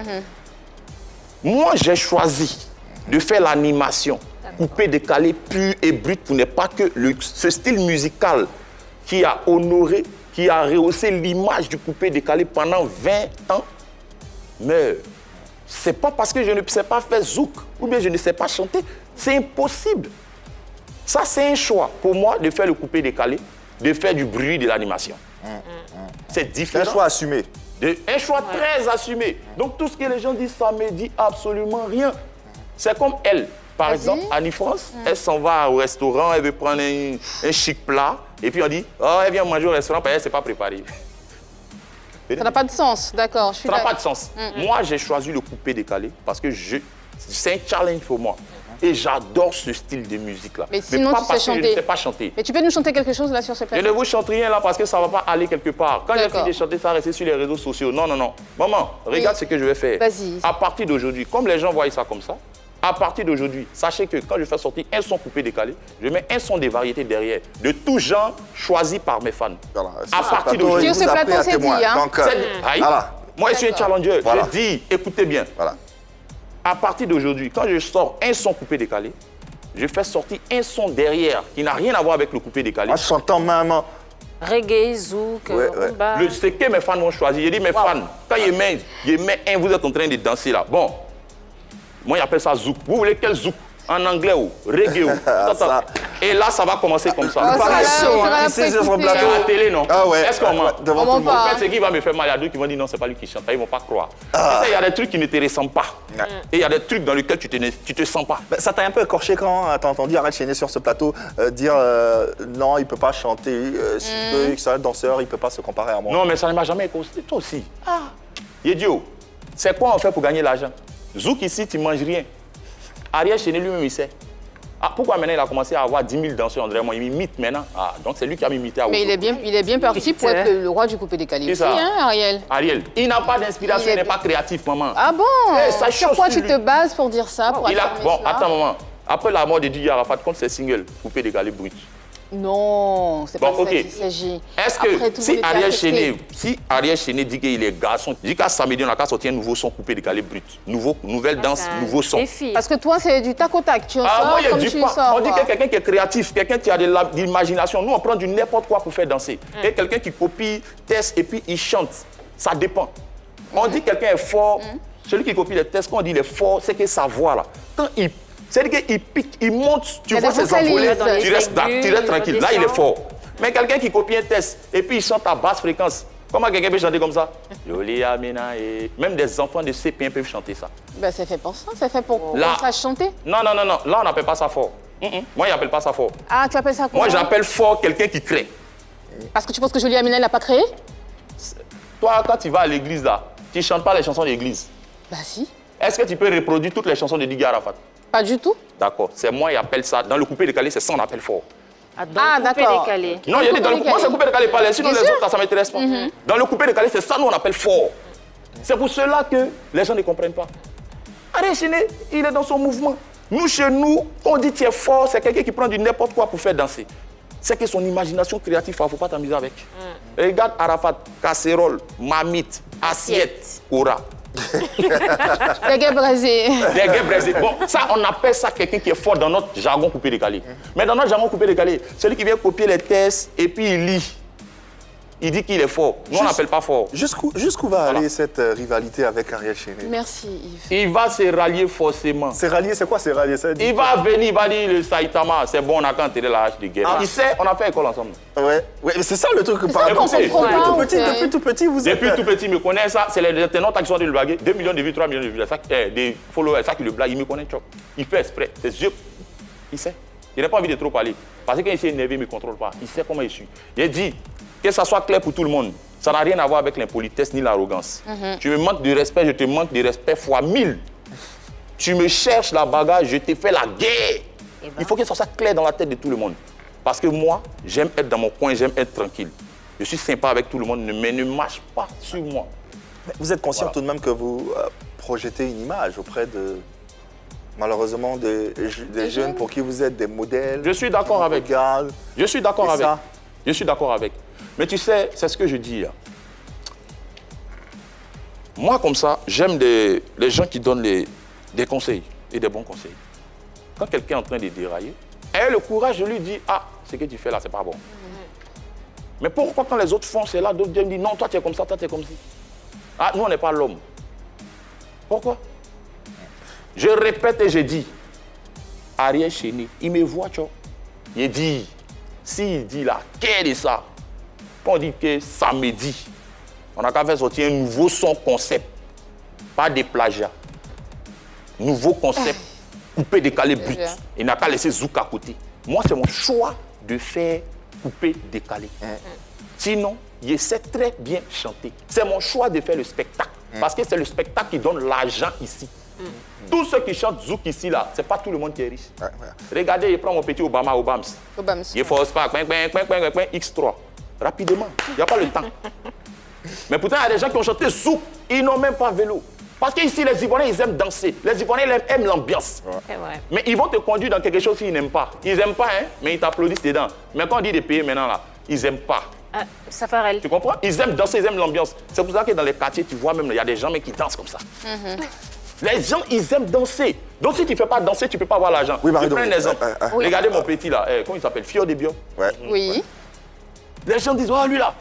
Moi, j'ai choisi de faire l'animation coupé, décalé, pur et brut pour ne pas que ce style musical qui a honoré, qui a rehaussé l'image du coupé décalé pendant 20 ans meure. C'est pas parce que je ne sais pas faire zouk ou bien je ne sais pas chanter. C'est impossible. Ça, c'est un choix pour moi de faire le coupé décalé, de faire du bruit de l'animation. C'est différent. C'est un choix assumé. Un choix très assumé. Donc tout ce que les gens disent, ça ne me dit absolument rien. C'est comme elle, par exemple, Annie-France, elle s'en va au restaurant, elle veut prendre un chic plat, et puis on dit, oh, elle vient manger au restaurant, parce qu'elle ne s'est pas préparée. Ça n'a pas de sens, d'accord. Ça n'a pas de sens. Moi, j'ai choisi le coupé décalé parce que c'est un challenge pour moi. Et j'adore ce style de musique-là. Mais sinon, pas tu sais parce que chanter. je ne sais pas chanter. Mais tu peux nous chanter quelque chose là sur ce plateau? Je ne vous chante rien là parce que ça ne va pas aller quelque part. Quand j'ai fini de chanter, ça va rester sur les réseaux sociaux. Non, non, non. Maman, regarde ce que je vais faire. Vas-y. À partir d'aujourd'hui, comme les gens voient ça comme ça, à partir d'aujourd'hui, sachez que quand je fais sortir un son coupé décalé, je mets un son des variétés derrière, de tout genre, choisi par mes fans. Voilà. À partir d'aujourd'hui. Sur ce plateau, c'est dit, hein? Donc, voilà. Moi, je suis un challenger. Voilà. Je dis, écoutez bien. Voilà. À partir d'aujourd'hui, quand je sors un son coupé décalé, je fais sortir un son derrière qui n'a rien à voir avec le coupé décalé. Moi, je chante même. Reggae, zouk, rumba. Ce que mes fans ont choisi, j'ai dit, mes fans, quand ils mettent un, vous êtes en train de danser là. Bon, moi, j'appelle ça zouk. Vous voulez quel zouk? En anglais ou reggae ou et là, ça va commencer comme ça. Il paraît chaud, hein. Ici, sur son plateau. À la télé, non? Ah ouais. Est-ce qu'on ment? Devant tout le monde. En fait, c'est qui va me faire mal. Il y a deux qui vont dire non, c'est pas lui qui chante. Ils ne vont pas croire. Il y a des trucs qui ne te ressemblent pas. Et il y a des trucs dans lesquels tu te sens pas. Ça t'a un peu écorché quand t'as entendu Arrête Chéné sur ce plateau dire non, il peut pas chanter, c'est un danseur, il peut pas se comparer à moi. Non, mais ça ne m'a jamais écorché. Toi aussi. Idiot, c'est quoi on fait pour gagner l'argent? Zouk ici, tu ne manges rien. Ariel Chéné lui-même, il sait. Pourquoi maintenant il a commencé à avoir 10 000 danseurs, André? Moi, il m'imite maintenant. Donc c'est lui qui a m'imité à Mais il est bien parti pour être le roi du coupé décalé. C'est ça. Hein, Ariel? Ariel, il n'a pas d'inspiration, il n'est pas créatif, maman. Ah bon? Sur quoi tu te bases pour dire ça? Pour Bon, attends, maman. Après la mort de Didier Arafat, contre ses singles, coupé décalé brut. Non, c'est pas de ça qu'il s'agit. Est-ce que si Ariel Chéné dit qu'il est garçon, dit qu'à samedi on a qu'à sortir un nouveau son coupé décalé brut, nouvelle danse, nouveau son. Parce que toi c'est du tac au tac, tu en sors moi, comme tu sors. On dit que quelqu'un qui est créatif, quelqu'un qui a de l'imagination. Nous on prend du n'importe quoi pour faire danser. Et quelqu'un qui copie, teste et puis il chante. Ça dépend. On dit que quelqu'un est fort. Celui qui copie les tests, quand on dit il est fort, c'est que sa voix là, quand il c'est-à-dire qu'il pique, il monte, tu vois ses envolées, tu restes tranquille. Là, il est fort. Mais quelqu'un qui copie un test et puis il chante à basse fréquence, comment quelqu'un peut chanter comme ça? Jolie Amina et même des enfants de CP1 peuvent chanter ça. Ben, c'est fait pour ça, c'est fait pour qu'on sache chanter. Non, non, non, non. Là, on n'appelle pas ça fort. Moi, je n'appelle pas ça fort. Ah, tu appelles ça quoi? Moi, j'appelle fort quelqu'un qui crée. Parce que tu penses que Jolie Amina, elle n'a pas créé? Toi, quand tu vas à l'église, là, tu ne chantes pas les chansons d'église. Bah si. Est-ce que tu peux reproduire toutes les chansons de Didier Arafat? Pas du tout. D'accord. C'est moi qui appelle ça. Dans le coupé décalé, c'est ça qu'on appelle fort. D'accord. Décalé. Non, il y a dans le coupé, moi, c'est coupé décalé, pas les. Sinon, les autres, ça ne m'intéresse pas. Dans le coupé décalé, c'est ça nous on appelle fort. C'est pour cela que les gens ne comprennent pas. Ariel Chéné, il est dans son mouvement. Nous, chez nous, quand on dit tu es fort, c'est quelqu'un qui prend du n'importe quoi pour faire danser. C'est que son imagination créative, il ne faut pas t'amuser avec. Regarde Arafat, casserole, marmite, assiette, aura. Des guêpes braisées. Des guêpes braisées. Bon, ça, on appelle ça quelqu'un qui est fort dans notre jargon coupé décalé. Mais dans notre jargon coupé décalé, celui qui vient copier les tests et puis il lit. Il dit qu'il est fort. Nous, on n'appelle pas fort. Jusqu'où va aller cette rivalité avec Ariel Chéné? Merci Yves. Il va se rallier forcément. Se rallier, c'est quoi se rallier? Il va venir, il va dire le Saitama, c'est bon, on a qu'à enterrer la hache de guerre. Il sait, on a fait école ensemble. Ouais, mais c'est ça le truc que par exemple. Depuis tout petit, vous êtes... Depuis tout petit, il me connaît ça. C'est les internautes qui sont de le blaguer. 2 millions de vues, 3 millions de vues. Des followers, ça qui le blague, il me connaît. Il fait exprès. Ses yeux, il sait. Il n'a pas envie de trop parler. Parce que quand il s'est énervé, il ne me contrôle pas. Il sait comment je suis. Il dit que ça soit clair pour tout le monde. Ça n'a rien à voir avec l'impolitesse ni l'arrogance. Tu me manques de respect, je te manque de respect fois 1000. Tu me cherches la bagarre, je t'ai fait la guerre. Eh ben. Il faut que ça soit clair dans la tête de tout le monde. Parce que moi, j'aime être dans mon coin, j'aime être tranquille. Je suis sympa avec tout le monde, mais ne marche pas sur moi. Mais vous êtes conscient Voilà. tout de même que vous projetez une image auprès de, malheureusement, des jeunes pour qui vous êtes des modèles. Je suis d'accord avec. Regarde. Je suis d'accord Et avec. ça? Je suis d'accord avec. Mais tu sais, c'est ce que je dis. Hein. Moi, comme ça, j'aime les gens qui donnent des conseils et des bons conseils. Quand quelqu'un est en train de dérailler, ayez le courage de lui dire « Ah, ce que tu fais là, c'est pas bon. Mais pourquoi quand les autres font, c'est là, d'autres me disent « Non, toi, tu es comme ça, toi, tu es comme ça. » Ah, nous, on n'est pas l'homme. Pourquoi? Je répète et je dis, Ariel Chéné, il me voit, tu vois. Il dit, s'il dit là, qu'est-ce que ça? On dit que samedi, on a qu'à faire sortir un nouveau son concept, pas des plagiats. Nouveau concept, coupé, décalé, brut. Il n'a qu'à laisser Zouk à côté. Moi, c'est mon choix de faire coupé, décalé. Sinon, il sait très bien chanter. C'est mon choix de faire le spectacle. Parce que c'est le spectacle qui donne l'argent ici. Tous ceux qui chantent Zouk ici, là, c'est pas tout le monde qui est riche. Regardez, il prend mon petit Obama, Obams. Il force pas, X3. Rapidement, il n'y a pas le temps. Mais pourtant, il y a des gens qui ont chanté Zouk, ils n'ont même pas vélo. Parce qu'ici, les Ivoiriens, ils aiment danser. Les Ivoiriens aiment l'ambiance. Mais ils vont te conduire dans quelque chose qu'ils n'aiment pas. Ils n'aiment pas, hein, mais ils t'applaudissent dedans. Mais quand on dit de payer maintenant, là, ils n'aiment pas. Safarel. Tu comprends? Ils aiment danser, ils aiment l'ambiance. C'est pour ça que dans les quartiers, tu vois même, il y a des gens mais qui dansent comme ça. Les gens, ils aiment danser. Donc si tu ne fais pas danser, tu ne peux pas avoir l'argent. Oui, je prends un exemple. Oui. Regardez mon petit là, comment il s'appelle? Fio de Bio. Oui. Les gens disent, oh lui là.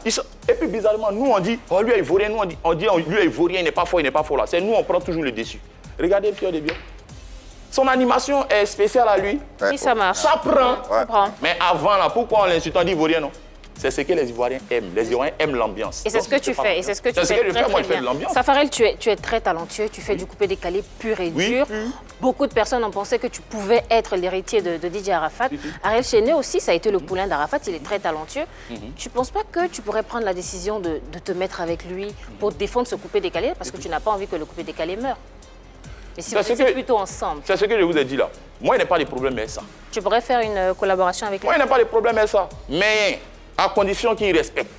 Et puis bizarrement, nous on dit, oh lui est ivoirien, nous on dit, lui est ivoirien, il n'est pas fort, il n'est pas fort là. C'est nous, on prend toujours le dessus. Regardez Fio de Bio. Son animation est spéciale à lui. Oui, ça marche. Ça prend. Ça prend. Mais avant là, pourquoi on l'insulte? On dit ivoirien, non? C'est ce que les Ivoiriens aiment. Les Ivoiriens aiment l'ambiance. Et c'est ce que tu fais. Et c'est ce que tu fais très, moi, très je fais de bien. l'ambiance. Safarel, tu es très talentueux. Tu fais du coupé-décalé pur et dur. Beaucoup de personnes ont pensé que tu pouvais être l'héritier de DJ Arafat. Ariel Chéné aussi, ça a été le poulain d'Arafat. Il est très talentueux. Tu ne penses pas que tu pourrais prendre la décision de te mettre avec lui pour défendre ce coupé-décalé parce que tu n'as pas envie que le coupé-décalé meure? Mais si vous étiez plutôt ensemble, c'est ce que je vous ai dit là. Moi, il n'y a pas de problème avec ça. tu pourrais faire une collaboration avec lui? Moi, il n'y a pas de problème avec ça. Mais à condition qu'il respecte.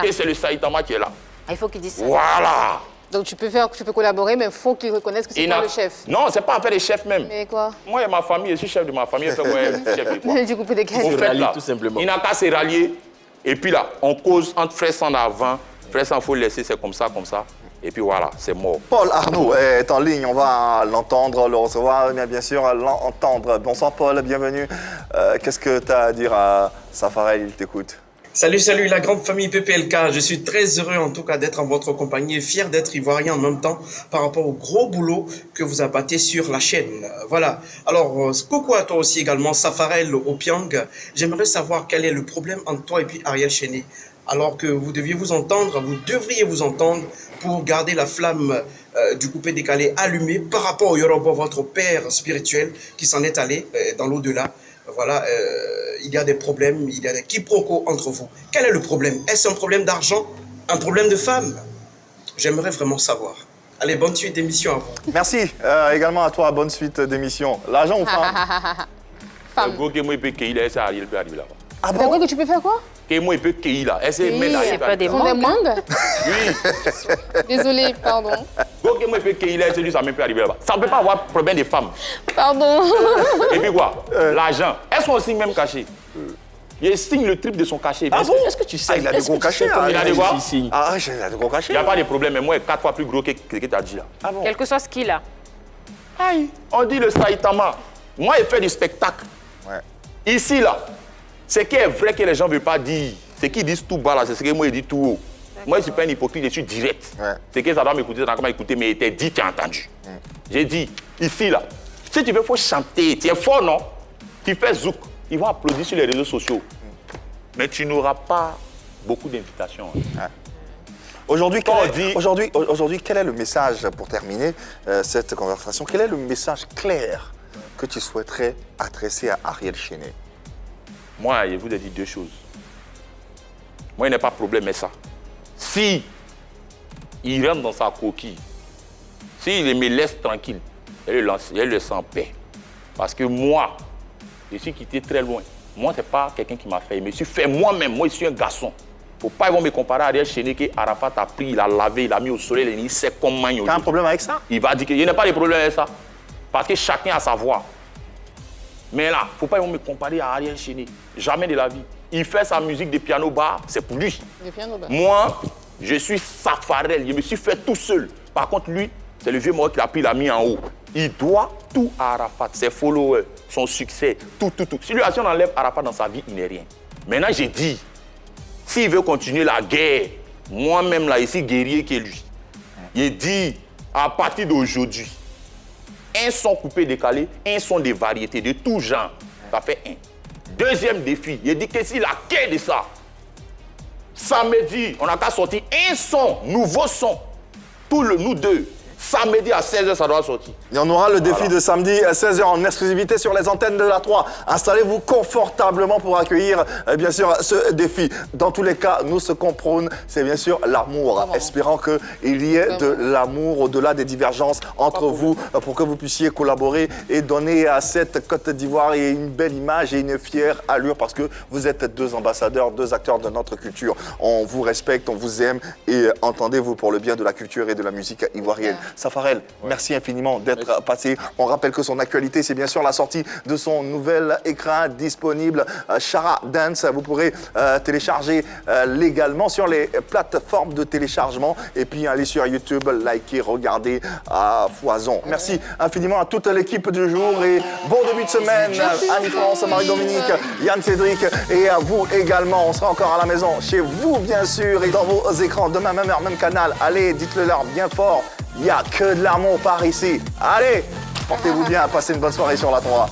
Et c'est le Saïtama qui est là. Il faut qu'il dise ça. Voilà. Donc tu peux collaborer, mais il faut qu'il reconnaisse que c'est toi le chef. Non, c'est pas affaire des chefs même. Mais quoi? Moi et ma famille, je suis chef de ma famille. Fait moi, chef de quoi? Du coupé-décalé. Au fait, là, tout simplement. il n'a qu'à se rallier. Et puis là, on cause entre frères sans avant. Frères sans, il faut le laisser, c'est comme ça, comme ça. Et puis voilà, c'est mort. Paul Arnaud est en ligne, on va l'entendre, le recevoir, bien sûr, l'entendre. Bonsoir Paul, bienvenue. Qu'est-ce que tu as à dire à Safarel, il t'écoute? Salut, salut la grande famille PPLK. Je suis très heureux en tout cas d'être en votre compagnie et fier d'être ivoirien en même temps par rapport au gros boulot que vous abattez sur la chaîne. Voilà. Alors, coucou à toi aussi également, Safarel Opiang. J'aimerais savoir quel est le problème entre toi et puis Ariel Chéné. Alors que vous devriez vous entendre pour garder la flamme du coupé-décalé allumée par rapport au Yoruba, votre père spirituel qui s'en est allé dans l'au-delà. Voilà, il y a des problèmes, il y a des quiproquos entre vous. Quel est le problème? Est-ce un problème d'argent? Un problème de femme? J'aimerais vraiment savoir. Allez, bonne suite d'émission à vous. Merci également à toi, bonne suite d'émission. L'argent ou femme? Femme. Ah T'as bon? quoi que tu peux faire quoi? Moi, il peut qu'il là. C'est pas des Ils font des mangues. mangues? Oui. Désolée, pardon. Moi, il peut qu'il là, c'est lui, ça ne peut arriver là-bas. Ça ne peut pas avoir problème des femmes. Pardon. Et puis quoi? L'argent. Est-ce qu'on signe même caché? Il signe le triple de son cachet. Ah bon? Est-ce que tu sais? Il a de gros cachets. Il a de quoi? Ah, il a de gros cachets. Il n'y a pas de problème, mais moi, 4 fois plus gros que tu as dit là. Ah bon? Quel que soit ce qu'il a. Aïe, on dit le Saïtama. Moi, il fait du spectacle. Ouais. Ici, là, ce qui est vrai que les gens ne veulent pas dire, ce qu'ils disent tout bas, là, c'est ce que moi, je dis tout haut. Moi, je ne suis pas un hypocrite, je suis direct. Ouais. C'est que ça doit m'écouter, ça doit m'écouter, mais il était dit, tu as entendu. J'ai dit, ici, là, si tu veux, il faut chanter. Tu es fort, non? Tu fais zouk. Ils vont applaudir sur les réseaux sociaux. Mais tu n'auras pas beaucoup d'invitations. Ouais. Aujourd'hui, quel est le message, pour terminer cette conversation, quel est le message clair que tu souhaiterais adresser à Ariel Chéné? Moi, je vous ai dit 2 choses. Moi, il n'y a pas de problème avec ça. Si il rentre dans sa coquille, s'il me laisse tranquille, et le laisser en paix. Parce que moi, je suis quitté très loin. Moi, ce n'est pas quelqu'un qui m'a fait. Je me suis fait moi-même. Moi, je suis un garçon. Faut pas ils vont me comparer à Ariel Chéné que Arafat a pris, il a lavé, il a mis au soleil, il sait comment il y a. T'as un problème avec ça? Il va dire qu'il n'y a pas de problème avec ça. Parce que chacun a sa voix. Mais là, faut pas ils vont me comparer à Ariel Chéné. Jamais de la vie. Il fait sa musique de piano bar, c'est pour lui. Le piano bar. Moi, je suis Safarel, je me suis fait tout seul. Par contre, lui, c'est le vieux mort qui l'a pris, il l'a mis en haut. Il doit tout à Arafat, ses followers, son succès, tout. Si lui, si on enlève Arafat dans sa vie, il n'est rien. Maintenant, j'ai dit, s'il veut continuer la guerre, moi-même là, ici, guerrier que lui, il dit, à partir d'aujourd'hui, un son coupé, décalé, un son de variété, de tout genre, ça fait un. Deuxième défi, il dit que s'il a qu'à de ça, samedi, on a qu'à sortir un son, nouveau son, nous deux. Samedi à 16h, ça doit sortir. Et on aura le défi de samedi à 16h en exclusivité sur les antennes de la 3. Installez-vous confortablement pour accueillir, bien sûr, ce défi. Dans tous les cas, nous, ce qu'on prône, c'est bien sûr l'amour. Espérant qu'il y ait de l'amour au-delà des divergences entre vous pour que vous puissiez collaborer et donner à cette Côte d'Ivoire une belle image et une fière allure parce que vous êtes deux ambassadeurs, deux acteurs de notre culture. On vous respecte, on vous aime et entendez-vous pour le bien de la culture et de la musique ivoirienne. Safarel, merci infiniment d'être passé. On rappelle que son actualité, c'est bien sûr la sortie de son nouvel écran disponible, Chara Dance. Vous pourrez télécharger légalement sur les plateformes de téléchargement et puis aller sur YouTube, liker, regarder à foison. Merci infiniment à toute l'équipe du jour et bon début de semaine. Annie-France, Marie-Dominique, Yann Cédric et à vous également. On sera encore à la maison, chez vous bien sûr et dans vos écrans. Demain, même heure, même canal. Allez, dites-le leur bien fort. Il n'y a que de l'amour par ici. Allez, portez-vous bien, passez une bonne soirée sur la 3.